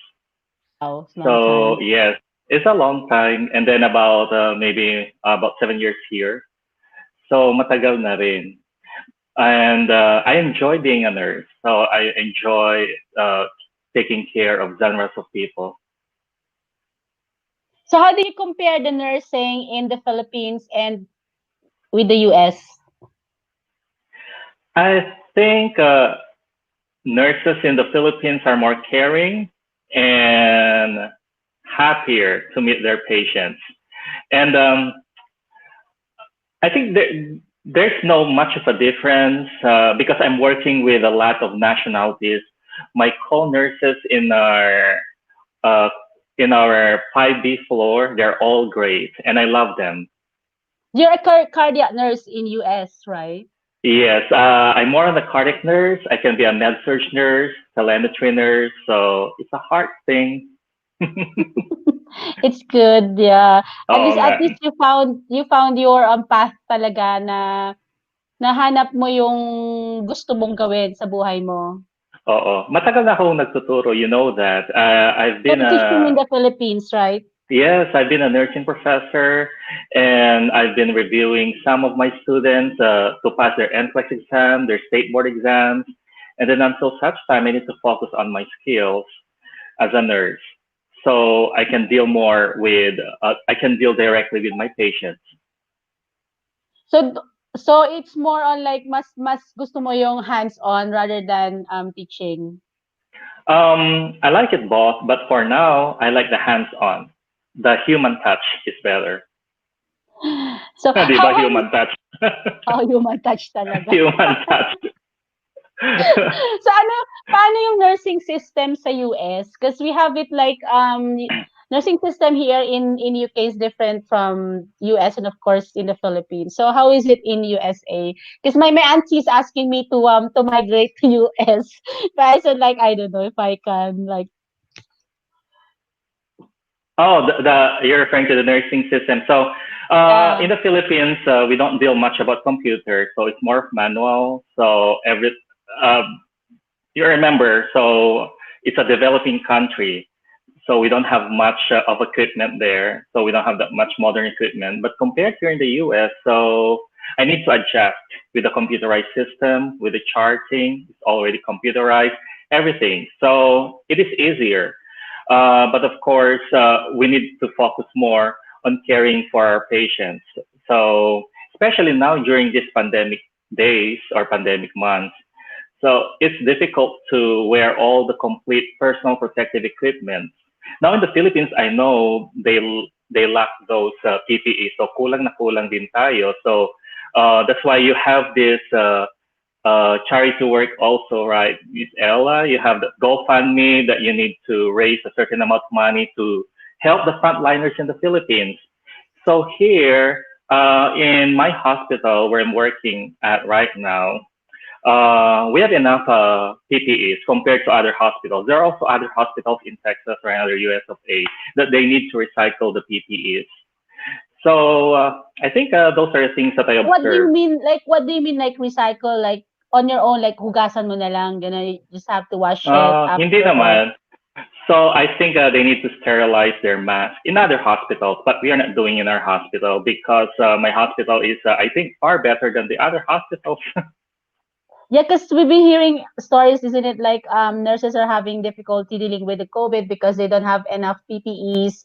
Oh, it's a long So time. yes, it's a long time. And then about maybe about 7 years here. So matagal na rin. And I enjoy being a nurse. So I enjoy taking care of genres of people. So how do you compare the nursing in the Philippines and with the US? I think nurses in the Philippines are more caring and happier to meet their patients. And I think there's no much of a difference because I'm working with a lot of nationalities. My co-nurses uh, in our 5B floor, they're all great, and I love them. You're a cardiac nurse in US, right? Yes, I'm more on the cardiac nurse. I can be a med surg nurse, telemetry nurse, so it's a hard thing. It's good, yeah. At Oo least nga. you found your path talaga na nahanap mo yung gusto mong gawin sa buhay mo. Oo. Matagal na akong nagtuturo, you know that. I've been You're teaching in the Philippines, right? yes, I've been a nursing professor, and I've been reviewing some of my students to pass their NCLEX exam, their state board exams, and then until such time, I need to focus on my skills as a nurse, so I can deal more with, I can deal directly with my patients. So so it's more on like mas gusto mo yung hands-on rather than teaching. I like it both, but for now, I like the hands-on. The human touch is better. So Di how ba have human touch? human touch talaga. Human touch. So paano yung nursing system sa US? Because we have it like nursing system here in UK is different from US and of course in the Philippines. So how is it in USA? Because my auntie is asking me to migrate to US. But I said like I don't know if I can like Oh, you're referring to the nursing system. So, Yeah. in the Philippines, we don't deal much about computers, so it's more of manual. So you remember, so it's a developing country, so we don't have much of equipment there. So we don't have that much modern equipment. But compared here in the US, so I need to adjust with the computerized system, with the charting, it's already computerized, everything. So it is easier. But of course, we need to focus more on caring for our patients. So especially now during these pandemic days or pandemic months, so it's difficult to wear all the complete personal protective equipment. Now in the Philippines, I know they lack those PPE. So kulang na kulang din tayo. So that's why you have this charity work also, right? Miss Ella, you have the GoFundMe that you need to raise a certain amount of money to help the frontliners in the Philippines. So here in my hospital where I'm working at right now, we have enough PPEs compared to other hospitals. There are also other hospitals in Texas or in other US of A that they need to recycle the PPEs. So I think those are the things that I What do you observed. mean? Like, what do you mean? Like recycle? Like on your own? Like hugasan mo na lang. Gonna you just have to wash it Hindi after, or naman. So I think they need to sterilize their masks in other hospitals, but we are not doing in our hospital because my hospital is, I think, far better than the other hospitals. yeah, because we've been hearing stories, isn't it? Like nurses are having difficulty dealing with the COVID because they don't have enough PPEs,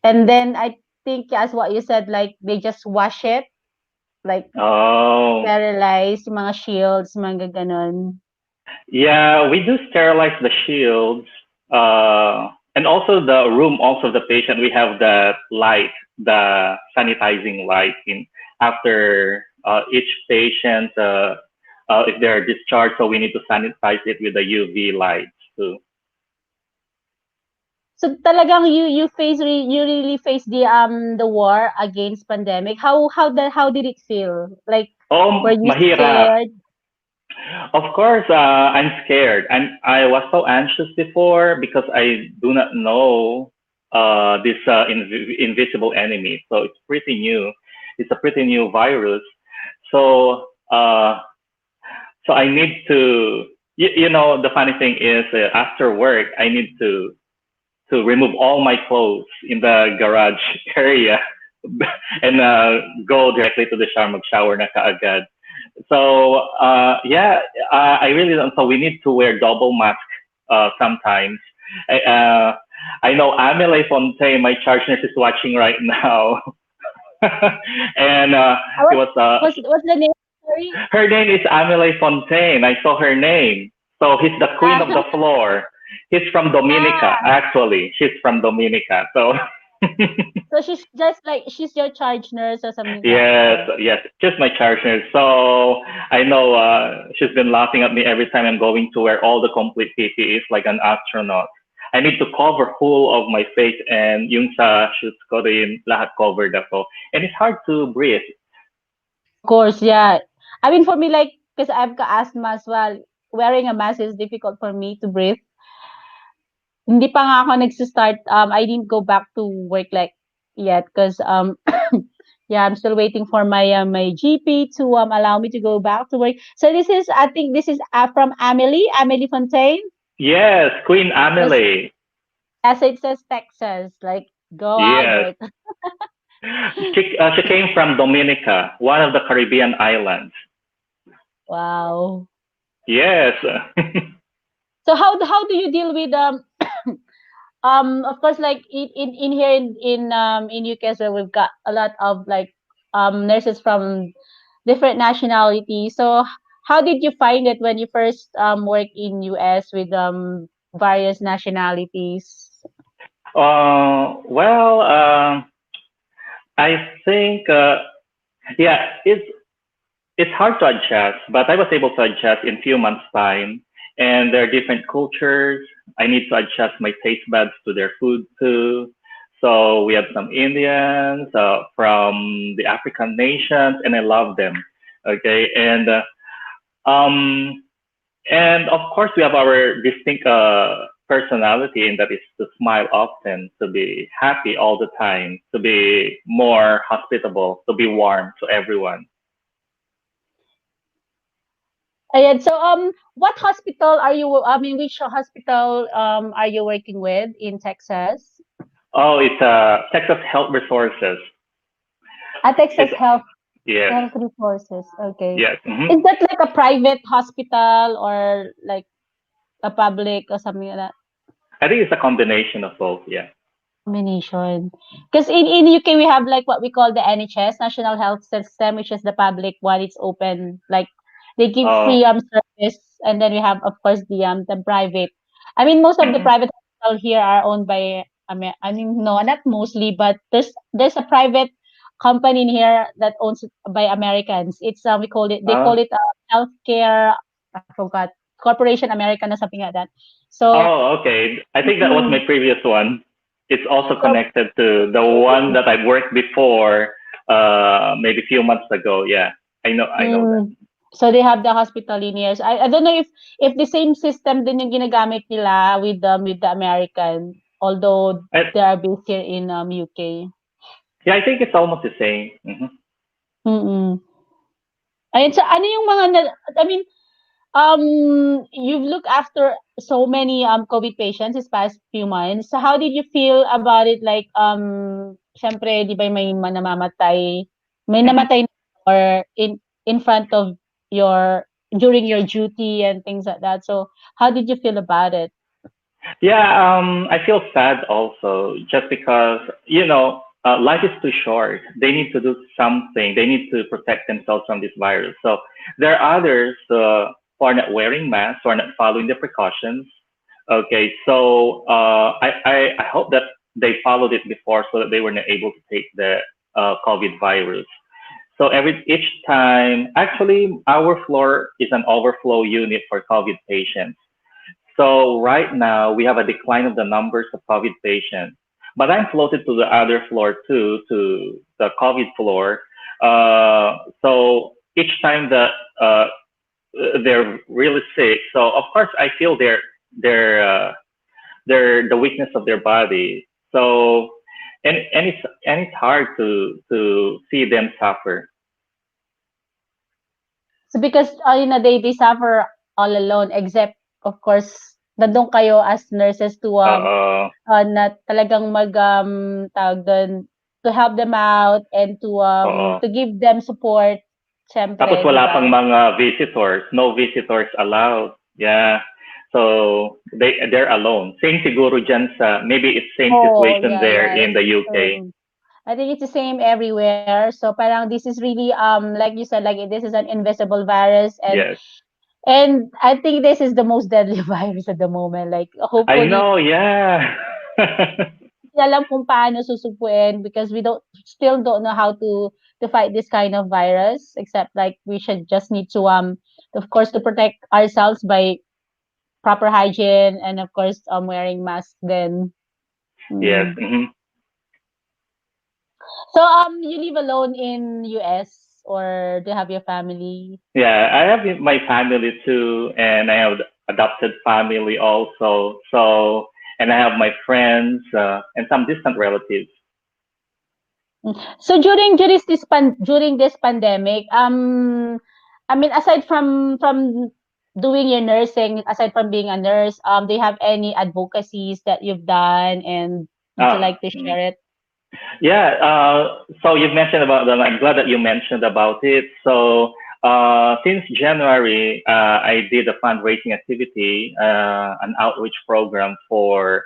and then I think as what you said, like they just wash it, like Oh, sterilize yung mga shields, mga ganon. yeah, we do sterilize the shields, and also the room, also the patient. We have the light, the sanitizing light in after each patient, if they are discharged. So we need to sanitize it with the UV lights too. So talagang you really face the war against pandemic. How did it feel? Like were Oh, you mahirap. scared? Of course, I'm scared. I was so anxious before because I do not know this invisible enemy. So it's pretty new. It's a pretty new virus. So so I need to. You know, the funny thing is, after work, I need to remove all my clothes in the garage area and go directly to the shower, mag-shower na kaagad. So yeah, I really don't. So we need to wear double mask sometimes. I, uh, I know Amelie Fontaine, my charge nurse, is watching right now, and Ah, she was what's the name? Sorry. her name is Amelie Fontaine. I saw her name. So he's the queen of Ah, the floor. He's from Dominica, ah, actually. She's from Dominica. So so she's just like she's your charge nurse or something like that. yes, Or yes, just my charge nurse. So I know she's been laughing at me every time I'm going to wear all the complete PPEs like an astronaut. I need to cover whole of my face and yung sa shoots ko rin lahat covered ako. And it's hard to breathe. of course, yeah. I mean, for me, like, because I've got asthma as well, wearing a mask is difficult for me to breathe. Hindi pa nga ako nagsa-start, I didn't go back to work like yet because yeah, I'm still waiting for my GP to allow me to go back to work. So I think this is from Amelie Fontaine. Yes, Queen Yes, Amelie. as it says Texas, like go Yes. Albert. She came from Dominica, one of the Caribbean islands. Wow. Yes. So how do you deal with of course, like in here in UK, so we've got a lot of like nurses from different nationalities. So how did you find it when you first work in US with various nationalities? Well, I think yeah, it's hard to adjust, but I was able to adjust in few months' time. And there are different cultures. I need to adjust my taste buds to their food too. So we have some Indians from the African nations, and I love them. Okay, um, and of course we have our distinct personality, and that is to smile often, to be happy all the time, to be more hospitable, to be warm to everyone. Ayan, so what hospital are you? I mean, which hospital are you working with in Texas? Oh, it's Texas Health Resources. Texas It's yes, Health Resources. Okay, yes. is that like a private hospital or like a public or something like that? I think it's a combination of both. Yeah. Combination. Because in UK we have like what we call the NHS, National Health System, which is the public one. It's open, like they give Oh. free service, and then we have of course the private. I mean, most of the Mhm. private hospital here are owned by I mean, no, not mostly, but there's a private company in here that owns it by Americans. It's we call it they call Oh. it healthcare. I forgot Corporation American or something like that. So. Oh, okay. I think that was my Mm, previous one. It's also so connected to the one that I worked before, maybe a few months ago. Yeah, I know that. So they have the hospital in here. So I don't know if the same system din yung ginagamit nila with the American, although I, they are based here in UK. yeah, I think it's almost the same. Mm. Ayun, so ano yung mga I mean, you've looked after so many COVID patients this past few months. So how did you feel about it? Like syempre, di ba may namamatay, may Mhm. namatay or in front of your during your duty and things like that. So how did you feel about it? Yeah, I feel sad also, just because life is too short. They need to do something. They need to protect themselves from this virus. So there are others who are not wearing masks, who are not following the precautions. Okay, so I hope that they followed it before, so that they were not able to take the COVID virus. So each time, actually, our floor is an overflow unit for COVID patients. So right now we have a decline of the numbers of COVID patients, but I'm floated to the other floor too, to the COVID floor. So each time that they're really sick, so of course I feel their the weakness of their body. So and it's hard to see them suffer. So because they suffer all alone, except of course nandun kayo as nurses to Uh, na talagang tawag dun, to help them out and Oo. to give them support, Tapos siyempre, 'di wala ba? pang mga visitors, no visitors allowed. Yeah. So they're alone. Same siguro dyan sa, maybe it's same Oh, situation yeah, there yeah. in It's the the UK. same. I think it's the same everywhere. So parang this is really like you said, like this is an invisible virus, Yes. and I think this is the most deadly virus at the moment. Like I hopefully know, yeah. hindi alam kung paano susupuin because we still don't know how to fight this kind of virus, except like we should just need to of course to protect ourselves by proper hygiene and of course wearing masks then. Yes. Mm. So you live alone in US or do you have your family? Yeah, I have my family too, and I have adopted family also. So, and I have my friends and some distant relatives. So during this pandemic, I mean, aside from doing your nursing, aside from being a nurse, do you have any advocacies that you've done, and would you Ah, like to share it? yeah. So you've mentioned about them. I'm glad that you mentioned about it. So since January, I did a fundraising activity, an outreach program for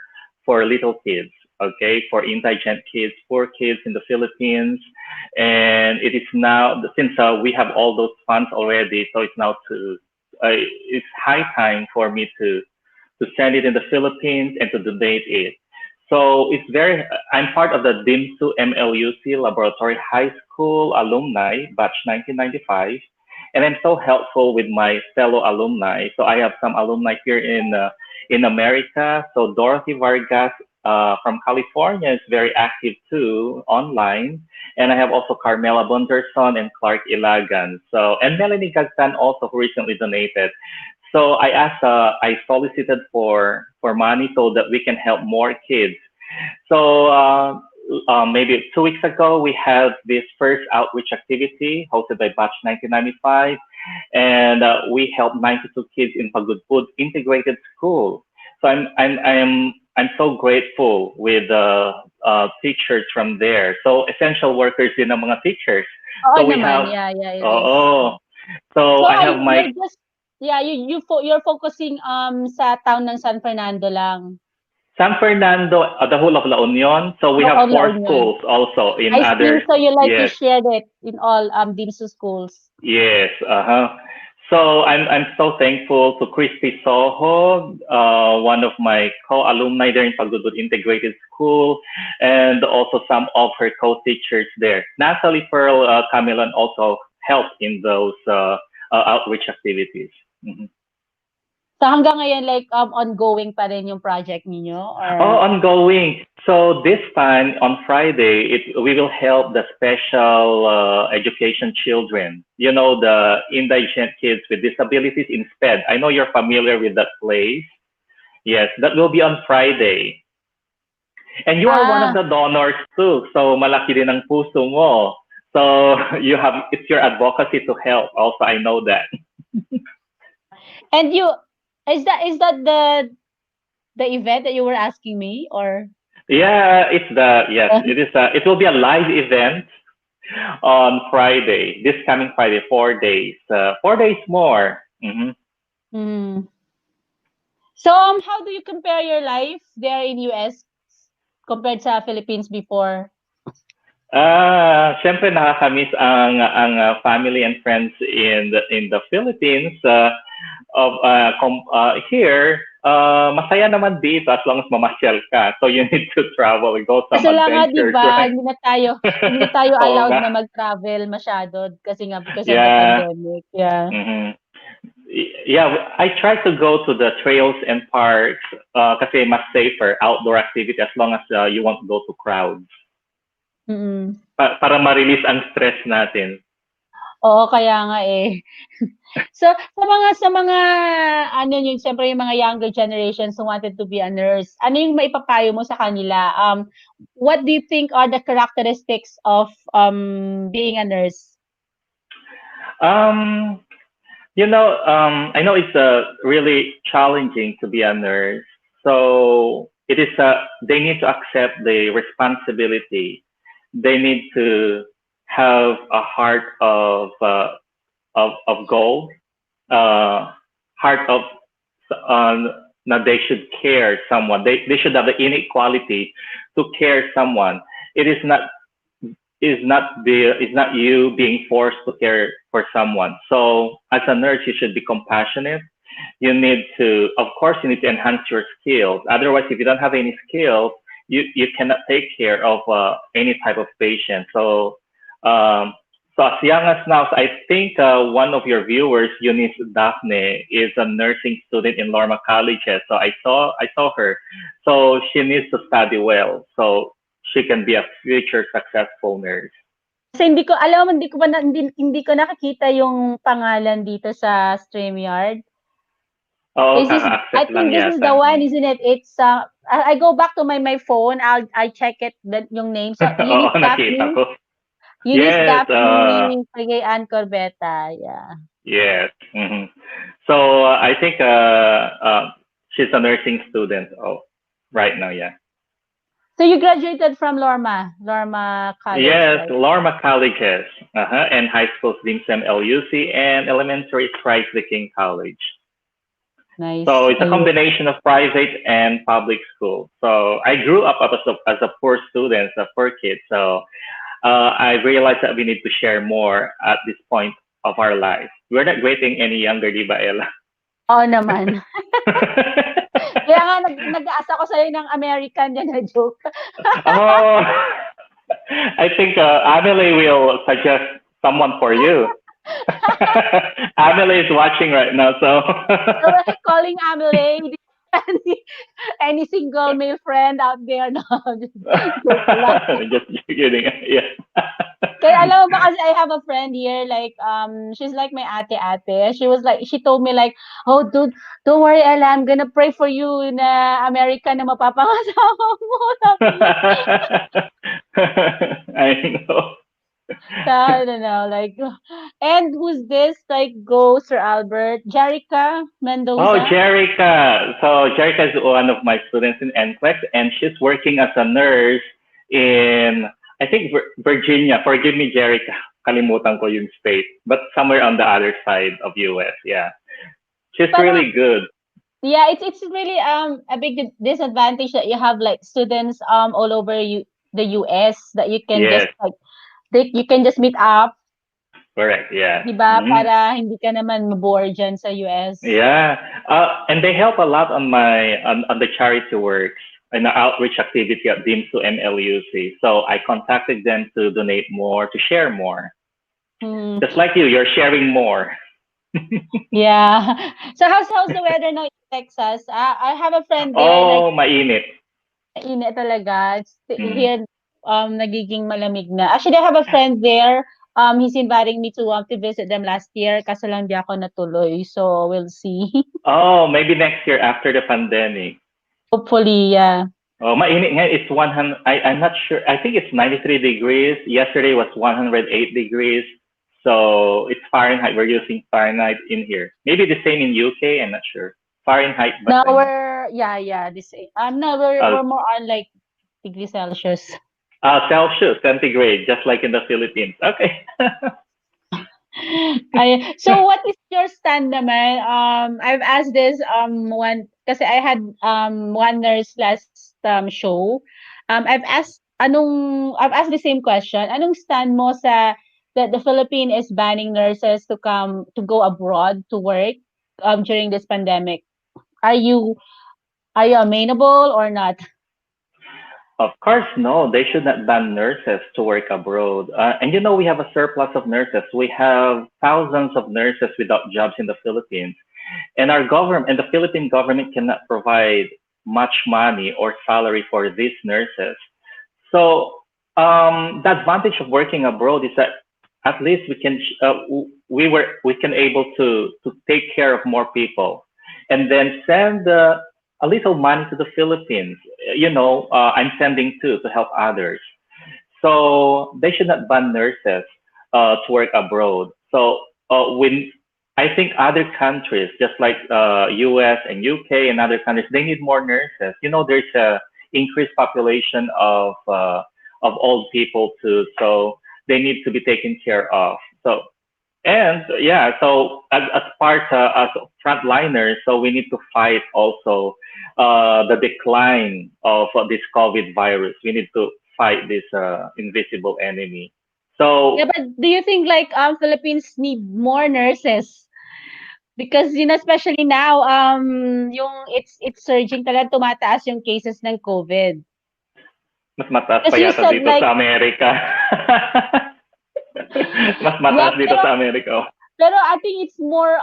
little kids. Okay, for indigent kids, poor kids in the Philippines, and it is now, since we have all those funds already, so it's now it's high time for me to send it in the Philippines and to donate it. So I'm part of the DIMSU MLUC Laboratory High School alumni, batch 1995. And I'm so helpful with my fellow alumni. So I have some alumni here in America. So Dorothy Vargas from California is very active too online. And I have also Carmela Bunderson and Clark Ilagan. So, and Melanie Gagtan also, who recently donated. So I solicited for money so that we can help more kids. So maybe 2 weeks ago, we had this first outreach activity hosted by Batch 1995, and we helped 92 kids in Pagudpud Integrated School. So I'm so grateful with the teachers from there. So essential workers din ang mga teachers. Oo So we naman, have, yeah, it is. oh, so So I have my you're just, yeah, you're focusing sa town ng San Fernando lang. San Fernando, the whole of La Union. So we have Of La four Union. schools also in I see, other. so you like to Yes, share it in all DIMSU schools. yes, So I'm so thankful to Christy Soho, one of my co-alumni there in Pagudud Integrated School, and also some of her co-teachers there. Natalie Pearl Camilan also helped in those outreach activities. Mhm. So hanggang ngayon, like, ongoing pa rin yung project ninyo? Or? Oh, ongoing. So this time on Friday, we will help the special education children. You know, the indigent kids with disabilities in SPED. I know you're familiar with that place. Yes, that will be on Friday. And you are one of the donors too. So malaki din ang puso mo. So it's your advocacy to help. Also, I know that. And is that the event that you were asking me, or? Yeah, yes, it is. It will be a live event on Friday, this coming Friday, 4 days, 4 days more. Mm-hmm. Mm. So how do you compare your life there in US compared sa Philippines before? Syempre nakakamiss ang family and friends in the Philippines. Here, masaya naman dito as long as mamasyal ka. So you need to travel and go some Kasi lang nga, adventures, diba, right? hindi na tayo Oo allowed nga. na mag-travel masyado kasi nga because of the Yeah. pandemic. Yeah. Mm-hmm. Yeah, I try to go to the trails and parks kasi mas safer outdoor activity as long as you won't go to crowds. Mm-mm. Para ma-release ang stress natin. Oo, kaya nga eh. So, sa mga ano yun, siyempre yung mga younger generations who wanted to be a nurse, ano yung maipapayo mo sa kanila? What do you think are the characteristics of being a nurse? I know it's really challenging to be a nurse. So it is they need to accept the responsibility. They need to have a heart of gold, heart of that they should care someone. They should have the innate quality to care someone. It is not you being forced to care for someone. So as a nurse, you should be compassionate. You need to, of course, you need to enhance your skills. Otherwise, if you don't have any skills, you cannot take care of any type of patient. So as young as now, I think one of your viewers, Eunice Daphne, is a nursing student in Lorma College. So I saw her. So she needs to study well. So she can be a future successful nurse. Kasi hindi ko nakikita yung pangalan dito sa StreamYard. Oh, I think this is the one, isn't it? It's I go back to my phone. I check it yung name. So Oo, nakita ko. Eunice Daphne Cagayan Corbeta. Yeah. Yes. Mm-hmm. So I think she's a nursing student. Right now, yeah. So you graduated from Lorma College. Yes, right? Lorma Colleges, and high schools, DIMSM LUC, and elementary Christ the King College. Nice. So it's a combination of private and public school. So I grew up as a poor student, a poor kid. So I realized that we need to share more at this point of our life. We're not getting any younger, di ba, Ella? Oo naman. Kaya nga nag-aasa ko sa'yo ng American yan na joke. Oh, I think Amelie will suggest someone for you. Amelie is watching right now, so calling Amelie. Any single male friend out there? No, just kidding. Yeah. Kaya alam mo ba Because I have a friend here, like she's like my ate. She was like, she told me like, oh dude, don't worry, Ella, I'm gonna pray for you in America na mapapangasawa mo. Sabi niya. I know. So, I don't know, like, and who's this? Like, go Sir Albert, Jerica Oh, Mendoza. Jerica. So Jerica is one of my students in NCLEX, and she's working as a nurse in, I think, Virginia. Forgive me, Jerica. Kalimutan ko yung state, but somewhere on the other side of US. Yeah, she's Parang, really good. yeah, it's really a big disadvantage that you have like students all over the US that you can just Yes, like you can just meet up, correct. Yeah. 'di ba? Mhm. Para hindi ka naman ma-bore diyan sa US. Yeah, and they help a lot on on the charity works and the outreach activity at DIMSU MLUC. So I contacted them to donate more, to share more. Mm, Just like you, you're sharing more. yeah. So how's the weather now in Texas? I have a friend there like Oh, mainit. init talaga. It's Mm. here nagiging malamig na. Actually, I have a friend there. He's inviting me to visit them last year kaso lang di ako natuloy. So we'll see. Oh, maybe next year after the pandemic. Hopefully, yeah. Oh, mainit nga. It's 100. I'm not sure. I think it's 93 degrees. Yesterday was 108 degrees. So it's Fahrenheit. We're using Fahrenheit in here. Maybe the same in UK. I'm not sure. Fahrenheit, but Now I'm we're yeah, this no, uh, we're more on like degree Celsius. Celsius, centigrade, just like in the Philippines. Okay. So what is your stand naman? I've asked this one kasi I had one nurse last show. I've asked the same question. Anong stand mo sa that the Philippine is banning nurses to go abroad to work during this pandemic? Are you amenable or not? Of course, no. They should not ban nurses to work abroad. And you know, we have a surplus of nurses. We have thousands of nurses without jobs in the Philippines. And our government and the Philippine government cannot provide much money or salary for these nurses. So the advantage of working abroad is that at least we can able to take care of more people, and then send a little money to the Philippines. You know, I'm sending too to help others. So they should not ban nurses to work abroad. So when I think other countries, just like US and UK and other countries, they need more nurses. You know, there's a increased population of old people too, so they need to be taken care of. So and yeah, so as part as frontliners, so we need to fight also the decline of this COVID virus. We need to fight this invisible enemy. Yeah, So but do you think like Philippines need more nurses? Because especially now yung it's surging talaga, tumataas yung cases ng COVID. mas mataas pa Because you yata said dito like sa Amerika. Mas yeah, mataas dito sa Amerika. pero I think it's more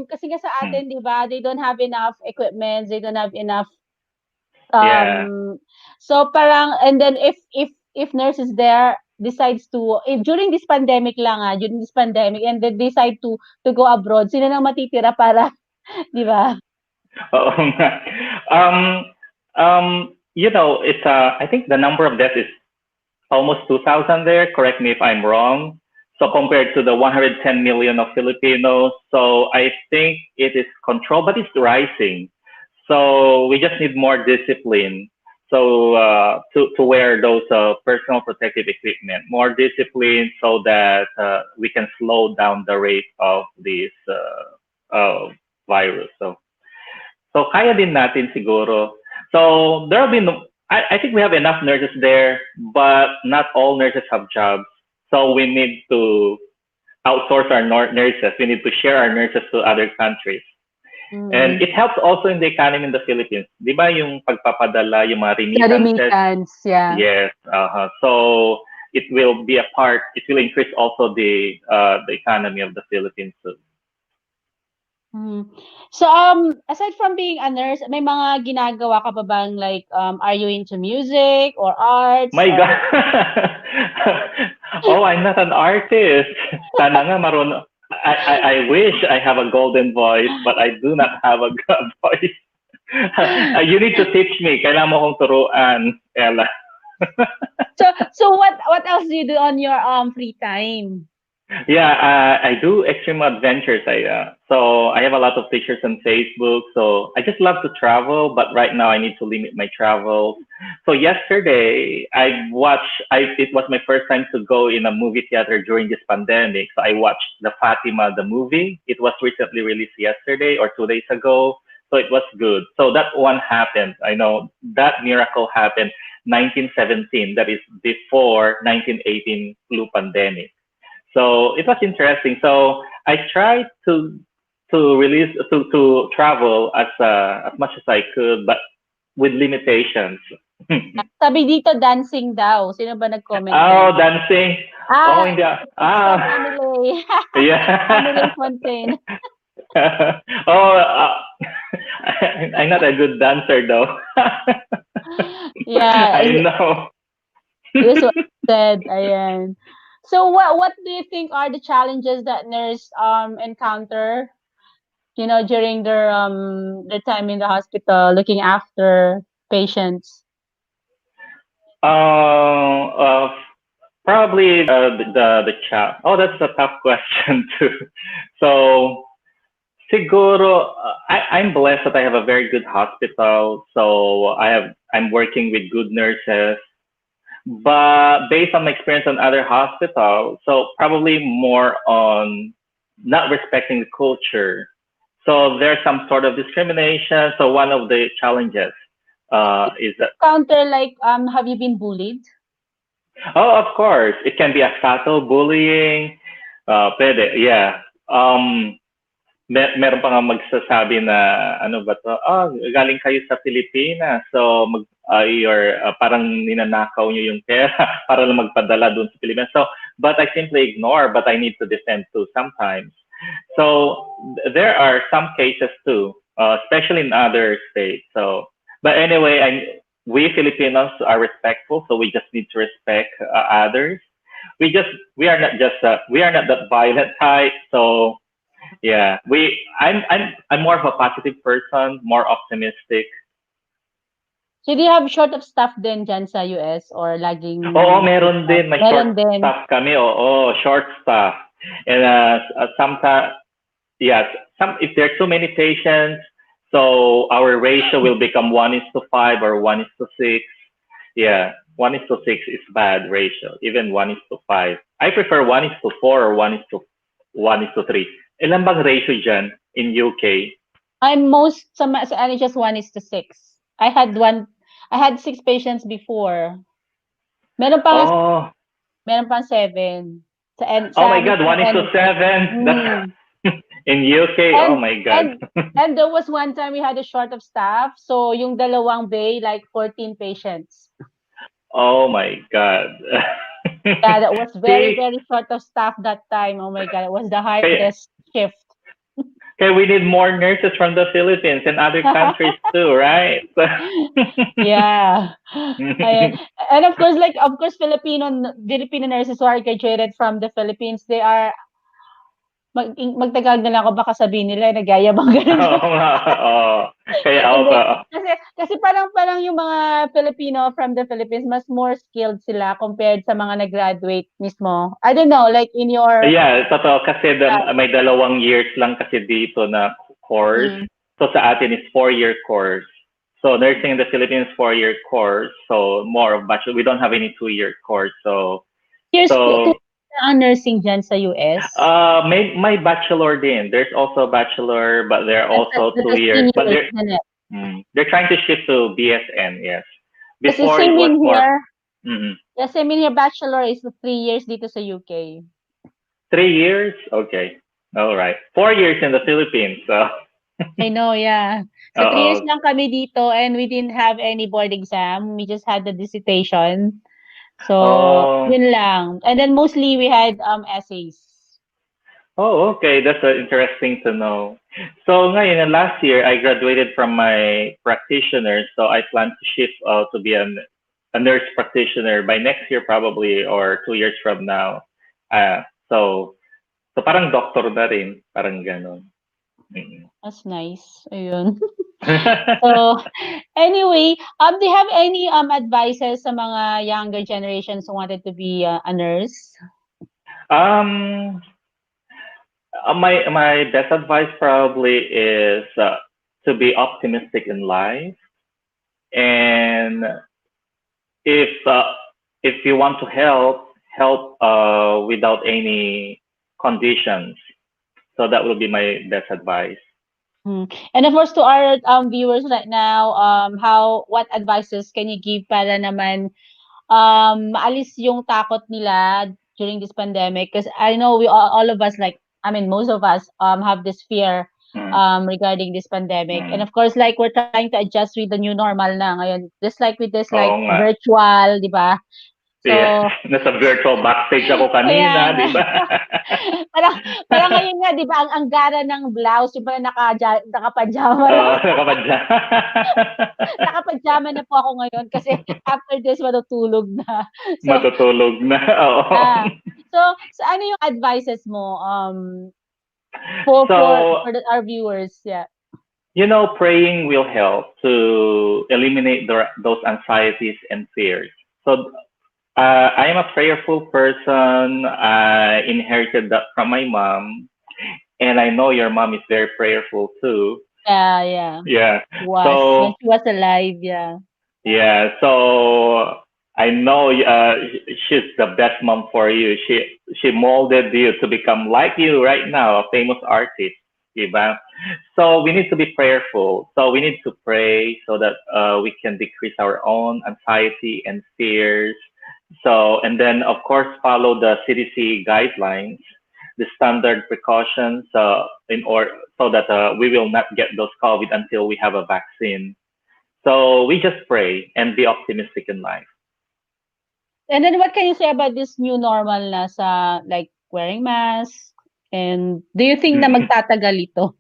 kasi nga sa Hmm. atin, 'di ba? They don't have enough equipment, they don't have enough Yeah. so parang and then if nurse is there decides to if during this pandemic lang during this pandemic and then decide to go abroad, sino nang matitira para, 'di ba? Oo nga. Um, you know, it's I think the number of deaths is almost 2,000 there. Correct me if I'm wrong. So compared to the 110 million of Filipinos, so I think it is controlled, but it's rising. So we just need more discipline. So to wear those personal protective equipment, more discipline, so that we can slow down the rate of this virus. So kaya din natin siguro. So there will be I think we have enough nurses there, but not all nurses have jobs. So we need to outsource our nurses. We need to share our nurses to other countries. And it helps also in the economy in the Philippines. Di ba yung pagpapadala, yung mga The remittances? remittance, yeah. Yes. So it will be a part, it will increase also the economy of the Philippines too. Mhm. So, aside from being a nurse, may mga ginagawa ka pa bang like, are you into music or arts My or God. Oh, I'm not an artist. Sana nga marunong. I wish I have a golden voice, but I do not have a good voice. You need to teach me. Kailangan mo akong turuan, Ella. so what else do you do on your free time? Yeah, I do extreme adventures. So I have a lot of pictures on Facebook. So I just love to travel, but right now I need to limit my travels. So yesterday I watched. It was my first time to go in a movie theater during this pandemic. So I watched the Fatima the movie. It was recently released yesterday or 2 days ago. So it was good. So that one happened. I know that miracle happened 1917. That is before 1918 flu pandemic. So it was interesting. So I tried to travel as much as I could, but with limitations. Sabi dito dancing daw. Sino ba nag-comment Oh, diyan? dancing. Oh, hindi. It's from Emily. Emily Yeah. Fontaine. Oh, I'm not a good dancer though. Yeah, I know. here's what I said. Ayan. So what do you think are the challenges that nurse encounter, during their time in the hospital looking after patients? Uh, uh, Probably the chat. Oh, that's a tough question too. So siguro, I'm blessed that I have a very good hospital. So I'm working with good nurses. But based on my experience on other hospitals, so probably more on not respecting the culture. So there's some sort of discrimination. So one of the challenges is that, Counter like have you been bullied? oh, of course, it can be a subtle bullying. Pwede, yeah. Meron pa nga magsasabi na ano ba to? Oh, galing kayo sa Pilipinas. So parang ninanakaw niyo yung pera para lang magpadala doon sa Pilipinas. So but I simply ignore, but I need to defend too sometimes. So there are some cases too, especially in other states. So but anyway, we Filipinos are respectful, so we just need to respect others. We are not that violent type. So yeah, I'm more of a positive person, more optimistic. So do you have short of staff din dyan sa US or laging Oo, meron din. May meron short din? staff kami. Oo, short staff. And sometimes, yes, if there are too many patients, so our ratio will become 1:5 or 1:6. Yeah, 1:6 is bad ratio. Even 1:5. I prefer 1:4 or 1:3. Ilan bang ratio dyan in UK? I'm most sa NHS 1:6. I had 6 patients before. Meron pa nga Oh, meron pang 7 oh my sa God, mismong 1:7. NHS. In UK. Oh And my God. and and there was one time we had a short of staff, so yung dalawang bay, like 14 patients. Oh my God. Yeah, that was very, See, very short of staff that time. Oh my God, it was the kaya, hardest shift. kaya we need more nurses from the Philippines and other countries too, right? Yeah. Ayan. And of course, Filipino nurses who are graduated from the Philippines, they are magtagalog na lang ako, baka sabihin nila nagyayabang ganun. Oo nga, oo. Kaya Hindi. ako, Kasi parang yung mga Filipino from the Philippines, mas more skilled sila compared sa mga nag-graduate mismo. I don't know, like in your yeah, totoo. Kasi may 2 years lang kasi dito na course. So sa atin is 4-year course. So nursing in the Philippines 4-year course. So more of bachelor. We don't have any 2-year course. So years so ang nursing dyan sa US. my bachelor din. There's also a bachelor, but they're also That's 2 years. But senior, isn't it? they're trying to shift to BSN. Yes. Kasi Before it same was in more. here. Mm-hmm. Yeah, same in here. Bachelor is 3 years dito sa UK. 3 years? Okay. All right. 4 years in the Philippines. So. I know, yeah. So 3 years lang kami dito and we didn't have any board exam. We just had the dissertation. So, yun lang. And then mostly we had essays. Oh, okay. That's interesting to know. So ngayon, last year, I graduated from my practitioner. So I plan to shift to be a nurse practitioner by next year probably or 2 years from now. Uh, so, so parang doctor na rin. Parang ganon. Mm. That's nice. Ayun. So, anyway, do you have any advices sa mga younger generations who wanted to be a nurse? um, my best advice probably is to be optimistic in life, and if uh, if you want to help without any conditions. So that will be my best advice. And of course, to our viewers right now, what advices can you give para naman maalis yung takot nila during this pandemic? Because I know all of us, like, I mean, most of us have this fear regarding this pandemic. And of course, like, we're trying to adjust with the new normal na ngayon. Just like with this, like, Oo nga. virtual, di ba? So, Yeah, nasa virtual backstage ako kanina, kaya di ba? parang ngayon nga, di ba, ang gara ng blouse, yung parang nakapajama lang. Nakapadya. Nakapajama na po ako ngayon kasi after this, matutulog na. So, Matutulog na. Oo. so ano yung advices mo for our viewers? Yeah. You know, praying will help to eliminate those anxieties and fears. So I am a prayerful person. I inherited that from my mom, and I know your mom is very prayerful too. Yeah. Yeah. When So she was alive, yeah. yeah. So I know she's the best mom for you. She molded you to become like you right now, a famous artist. Diba? So we need to be prayerful. So we need to pray so that we can decrease our own anxiety and fears. So, and then of course follow the CDC guidelines, the standard precautions in order so that we will not get those COVID until we have a vaccine. So we just pray and be optimistic in life. And then what can you say about this new normal na sa, like, wearing masks? And do you think na magtatagal ito?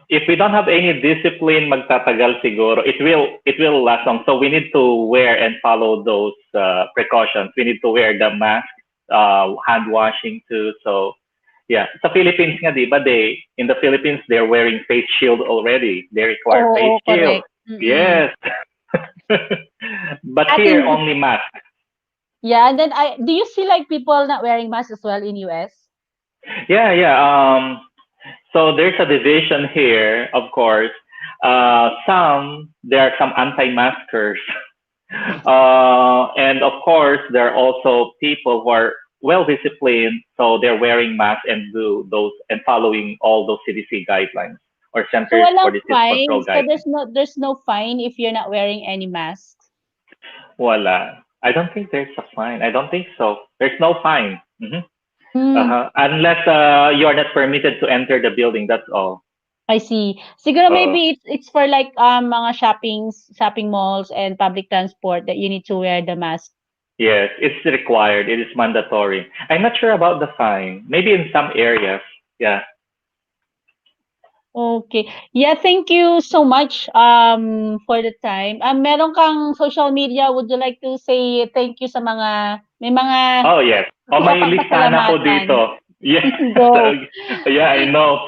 If we don't have any discipline, magtatagal siguro. It will last long. So we need to wear and follow those precautions. We need to wear the mask, hand washing too. So yeah, sa Philippines nga, di ba? In the Philippines they're wearing face shield already. They require face shield. Yes. But here only mask. Yeah, and then do you see like people not wearing masks as well in US? Yeah. So there's a division here, of course. There are some anti-maskers. And of course, there are also people who are well-disciplined, so they're wearing masks and following all those CDC guidelines or Centers for Disease Control guidelines. So there's no fine if you're not wearing any masks? Wala. I don't think there's a fine. I don't think so. There's no fine. Unless you're not permitted to enter the building, that's all. I see. Siguro maybe it's for like mga shopping malls and public transport that you need to wear the mask. Yes, it's required. It is mandatory. I'm not sure about the fine. Maybe in some areas. Yeah. Okay. Yeah, thank you so much for the time. Meron kang social media, would you like to say thank you sa may mga Oh, yes. May listahan ako dito. Yes. Yeah, I know.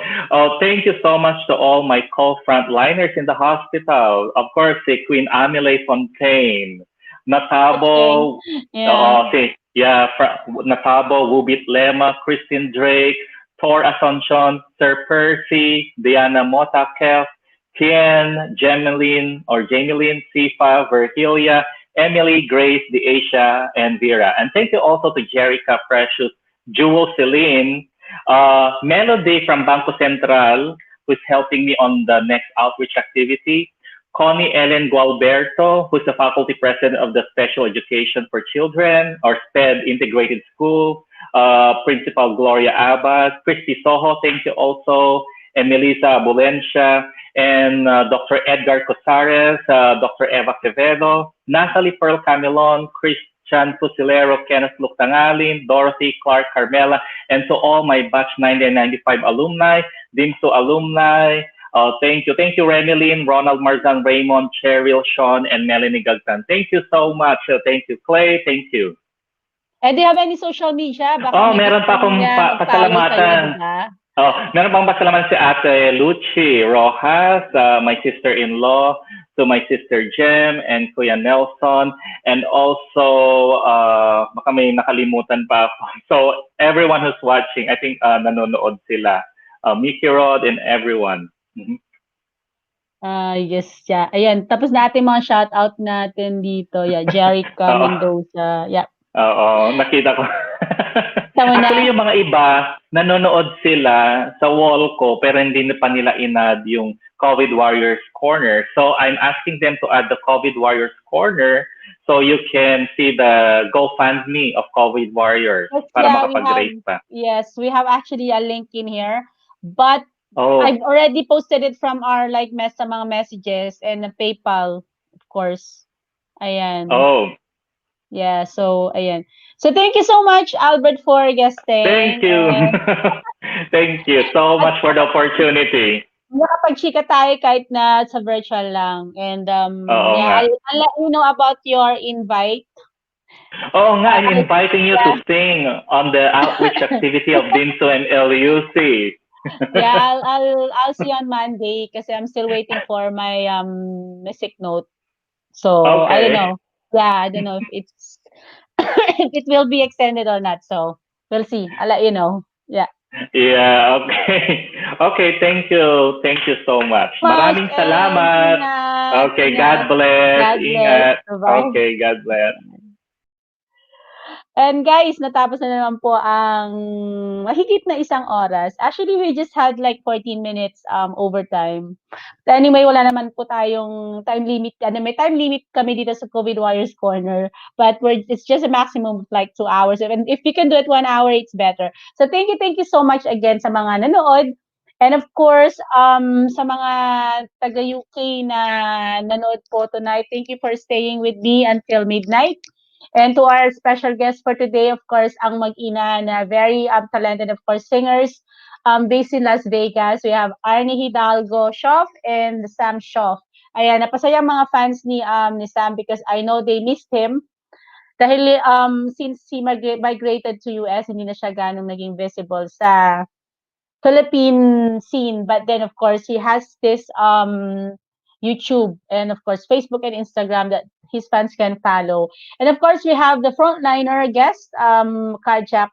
Thank you so much to all my co-frontliners in the hospital. Of course, si Queen Amelie Fontaine, Natabo, Natabo, Wubit Lema, Christine Drake, Thor Asuncion, Sir Percy, Diana Motakef, Tien, Jameline, Sifa, Virgilia, Emily, Grace, Deasia, and Vera. And thank you also to Jerica Precious, Jewel Celine, Melody from Bangko Central, who's helping me on the next outreach activity, Connie Ellen Gualberto, who's the faculty president of the Special Education for Children, or SPED Integrated School, Principal Gloria Abad, Christy Soho, thank you also, and Melissa Bulencia, and Dr. Edgar Cosares, Dr. Eva Quevedo, Natalie Pearl Camilon, John Fusilero, Kenneth Luctangalin, Dorothy, Clark, Carmela, and to all my batch 1995 alumni, DIMSU alumni. Thank you. Thank you, Remilyn, Ronald Marzan, Raymond, Cheryl, Sean, and Melanie Gagtan. Thank you so much. Thank you, Clay. Thank you. Do you have any social media? Baka Oh, may meron pa gusto akong niya mag-follow sa'yo, di pasalamatan. ba? Oh, meron pang pasalamat si Ate Lucy Rojas, my sister-in-law, to my sister Jem and Kuya Nelson, and also baka may nakalimutan pa ako. So everyone who's watching, I think nanonood sila. Mickey Rod and everyone. Mhm. Yes, yeah. Ayan, tapos natin mga shoutout natin dito. Yeah, Jerica Oo. Mendoza. Yeah. Oo, nakita ko. Tama na. Actually, yung mga iba, nanonood sila sa wall ko, pero hindi na pa nila inad yung COVID Warriors Corner. So, I'm asking them to add the COVID Warriors Corner so you can see the GoFundMe of COVID Warriors Yes, para yeah, we have, makapag-raise pa. yes, we have actually a link in here. But Oh, I've already posted it from our sa mga messages and the PayPal, of course. Ayan. oh, Yeah, so ayan. So thank you so much, Albert, for guesting. thank you. And Thank you so much for the opportunity. nakapag-chika tayo kahit na sa virtual lang. And Oo yeah, nga. I'll let you know about your invite. Oo nga, I'm I'll- inviting you to sing on the outreach activity of DIMSU and LUC. Yeah, I'll see you on Monday kasi I'm still waiting for my sick note. So I don't Okay. know. Yeah, I don't know if it's if it will be extended or not. So we'll see. I'll let you know. Yeah. Yeah, okay. Okay, thank you. Thank you so much. Maraming And salamat. ingat, Okay, ingat. God bless. God bless. Ingat. Bye-bye. Okay, God bless. And guys, natapos na naman po ang mahigit na isang oras. Actually, we just had like 14 minutes overtime. But anyway, wala naman po tayong time limit. May time limit kami dito sa COVID Warriors Corner. But it's just a maximum of like 2 hours. And if you can do it 1 hour, it's better. So thank you so much again sa mga nanood. And of course, sa mga taga-UK na nanood po tonight, thank you for staying with me until midnight. And to our special guest for today, of course, ang mag-ina na very talented, of course, singers based in Las Vegas. We have ARNEE HIDALGO SHOAF and SAM SHOAF. Ayan, napasaya ang mga fans ni Sam because I know they missed him. Dahil since he migrated to US, hindi na siya ganong naging visible sa Philippine scene. But then, of course, he has this YouTube and, of course, Facebook and Instagram that his fans can follow. And, of course, we have the frontliner guest, cardiology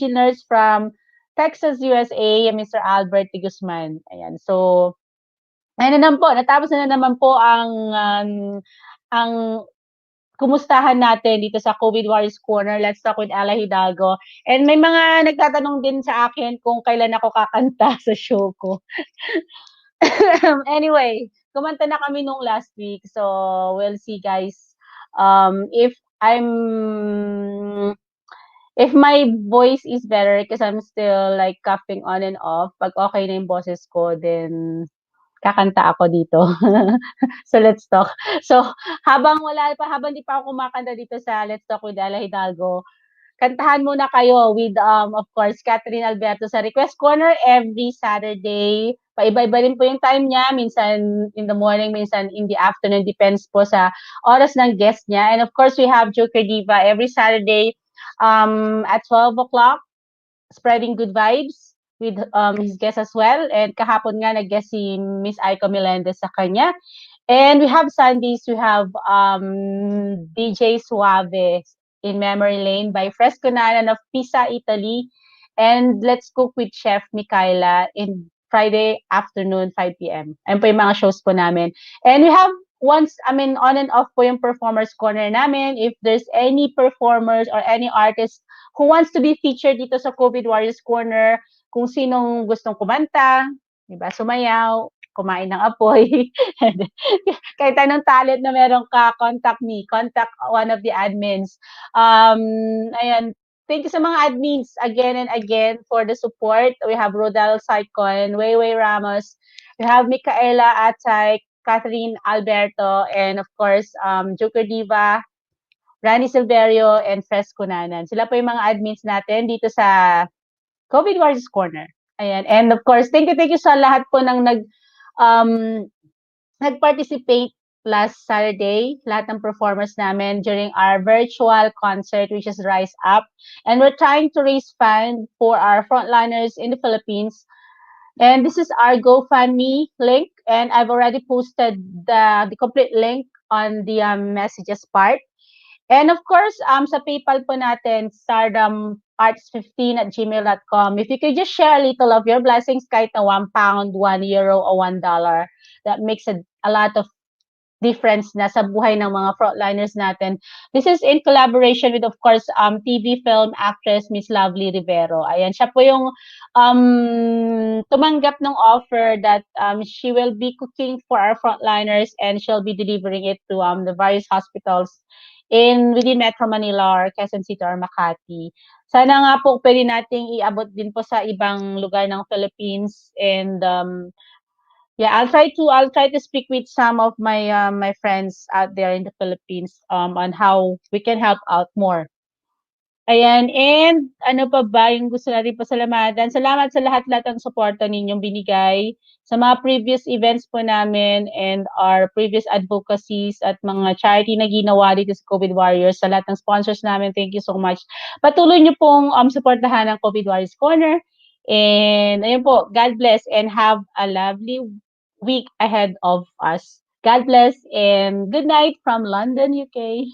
nurse from Texas, USA, Mr. Albert Guzman. Ayan. So, ayun na naman po. Natapos na naman po ang kumustahan natin dito sa COVID Warriors Corner. Let's talk with Ela Hidalgo. And may mga nagtatanong din sa akin kung kailan ako kakanta sa show ko. Anyway, kumanta na kami nung last week. So, we'll see guys. If my voice is better because I'm still like coughing on and off, pag okay na yung boses ko, then kakanta ako dito. So, let's talk. So, habang di pa ako kumakanta dito sa Let's Talk with Ela Hidalgo, kantahan muna kayo with, of course, Catherine Alberto sa Request Corner every Saturday. Paiba-iba rin po yung time niya. Minsan in the morning, minsan in the afternoon. Depends po sa oras ng guest niya. And of course, we have Joker Diva every Saturday at 12 o'clock, spreading good vibes with his guest as well. And kahapon nga nag-guest si Miss Aiko Melendez sa kanya. And we have Sundays, we have DJ Suave in Memory Lane by Fresco Nanan of Pisa, Italy. And Let's Cook with Chef Micaela in Friday afternoon, 5 p.m. Ayun po yung mga shows po namin. And we have on and off po yung Performers Corner namin. If there's any performers or any artist who wants to be featured dito sa COVID Warriors Corner, kung sinong gustong kumanta, diba, sumayaw, kumain ng apoy, kahit anong talent na meron ka, contact me, contact one of the admins. Ayan, thank you sa mga admins again and again for the support. We have Rodel Saicon, Wayway Ramos, we have Micaela Atay, Catherine Alberto, and of course, Joker Diva, Rani Silverio, and Fresco Nanan. Sila po yung mga admins natin dito sa COVID Warriors Corner. Ayan. And of course, thank you sa lahat po ng nag-participate last Saturday, lahat ng performers namin during our virtual concert, which is Rise Up. And we're trying to raise funds for our frontliners in the Philippines. And this is our GoFundMe link, and I've already posted the complete link on the messages part. And of course, sa PayPal po natin, stardomarts15@gmail.com. If you could just share a little of your blessings, kahit na £1, €1, or $1, that makes a lot of difference na sa buhay ng mga frontliners natin. This is in collaboration with, of course, TV film actress Miss Lovely Rivero. Ayan, siya po yung tumanggap ng offer that she will be cooking for our frontliners and she'll be delivering it to the various hospitals within Metro Manila or Quezon City or Makati. Sana nga po pwede nating iabot din po sa ibang lugar ng Philippines, and yeah, I'll try to speak with some of my my friends out there in the Philippines on how we can help out more. Ayan, and ano pa ba yung gusto natin pasalamatan? Salamat sa lahat-lahat ng suporta ninyong binigay sa mga previous events po namin and our previous advocacies at mga charity na ginawa dito sa COVID Warriors. Sa lahat ng sponsors namin, thank you so much. Patuloy niyo pong suportahan ang COVID Warriors Corner. And ayun po, God bless and have a lovely week ahead of us. God bless and good night from London, UK.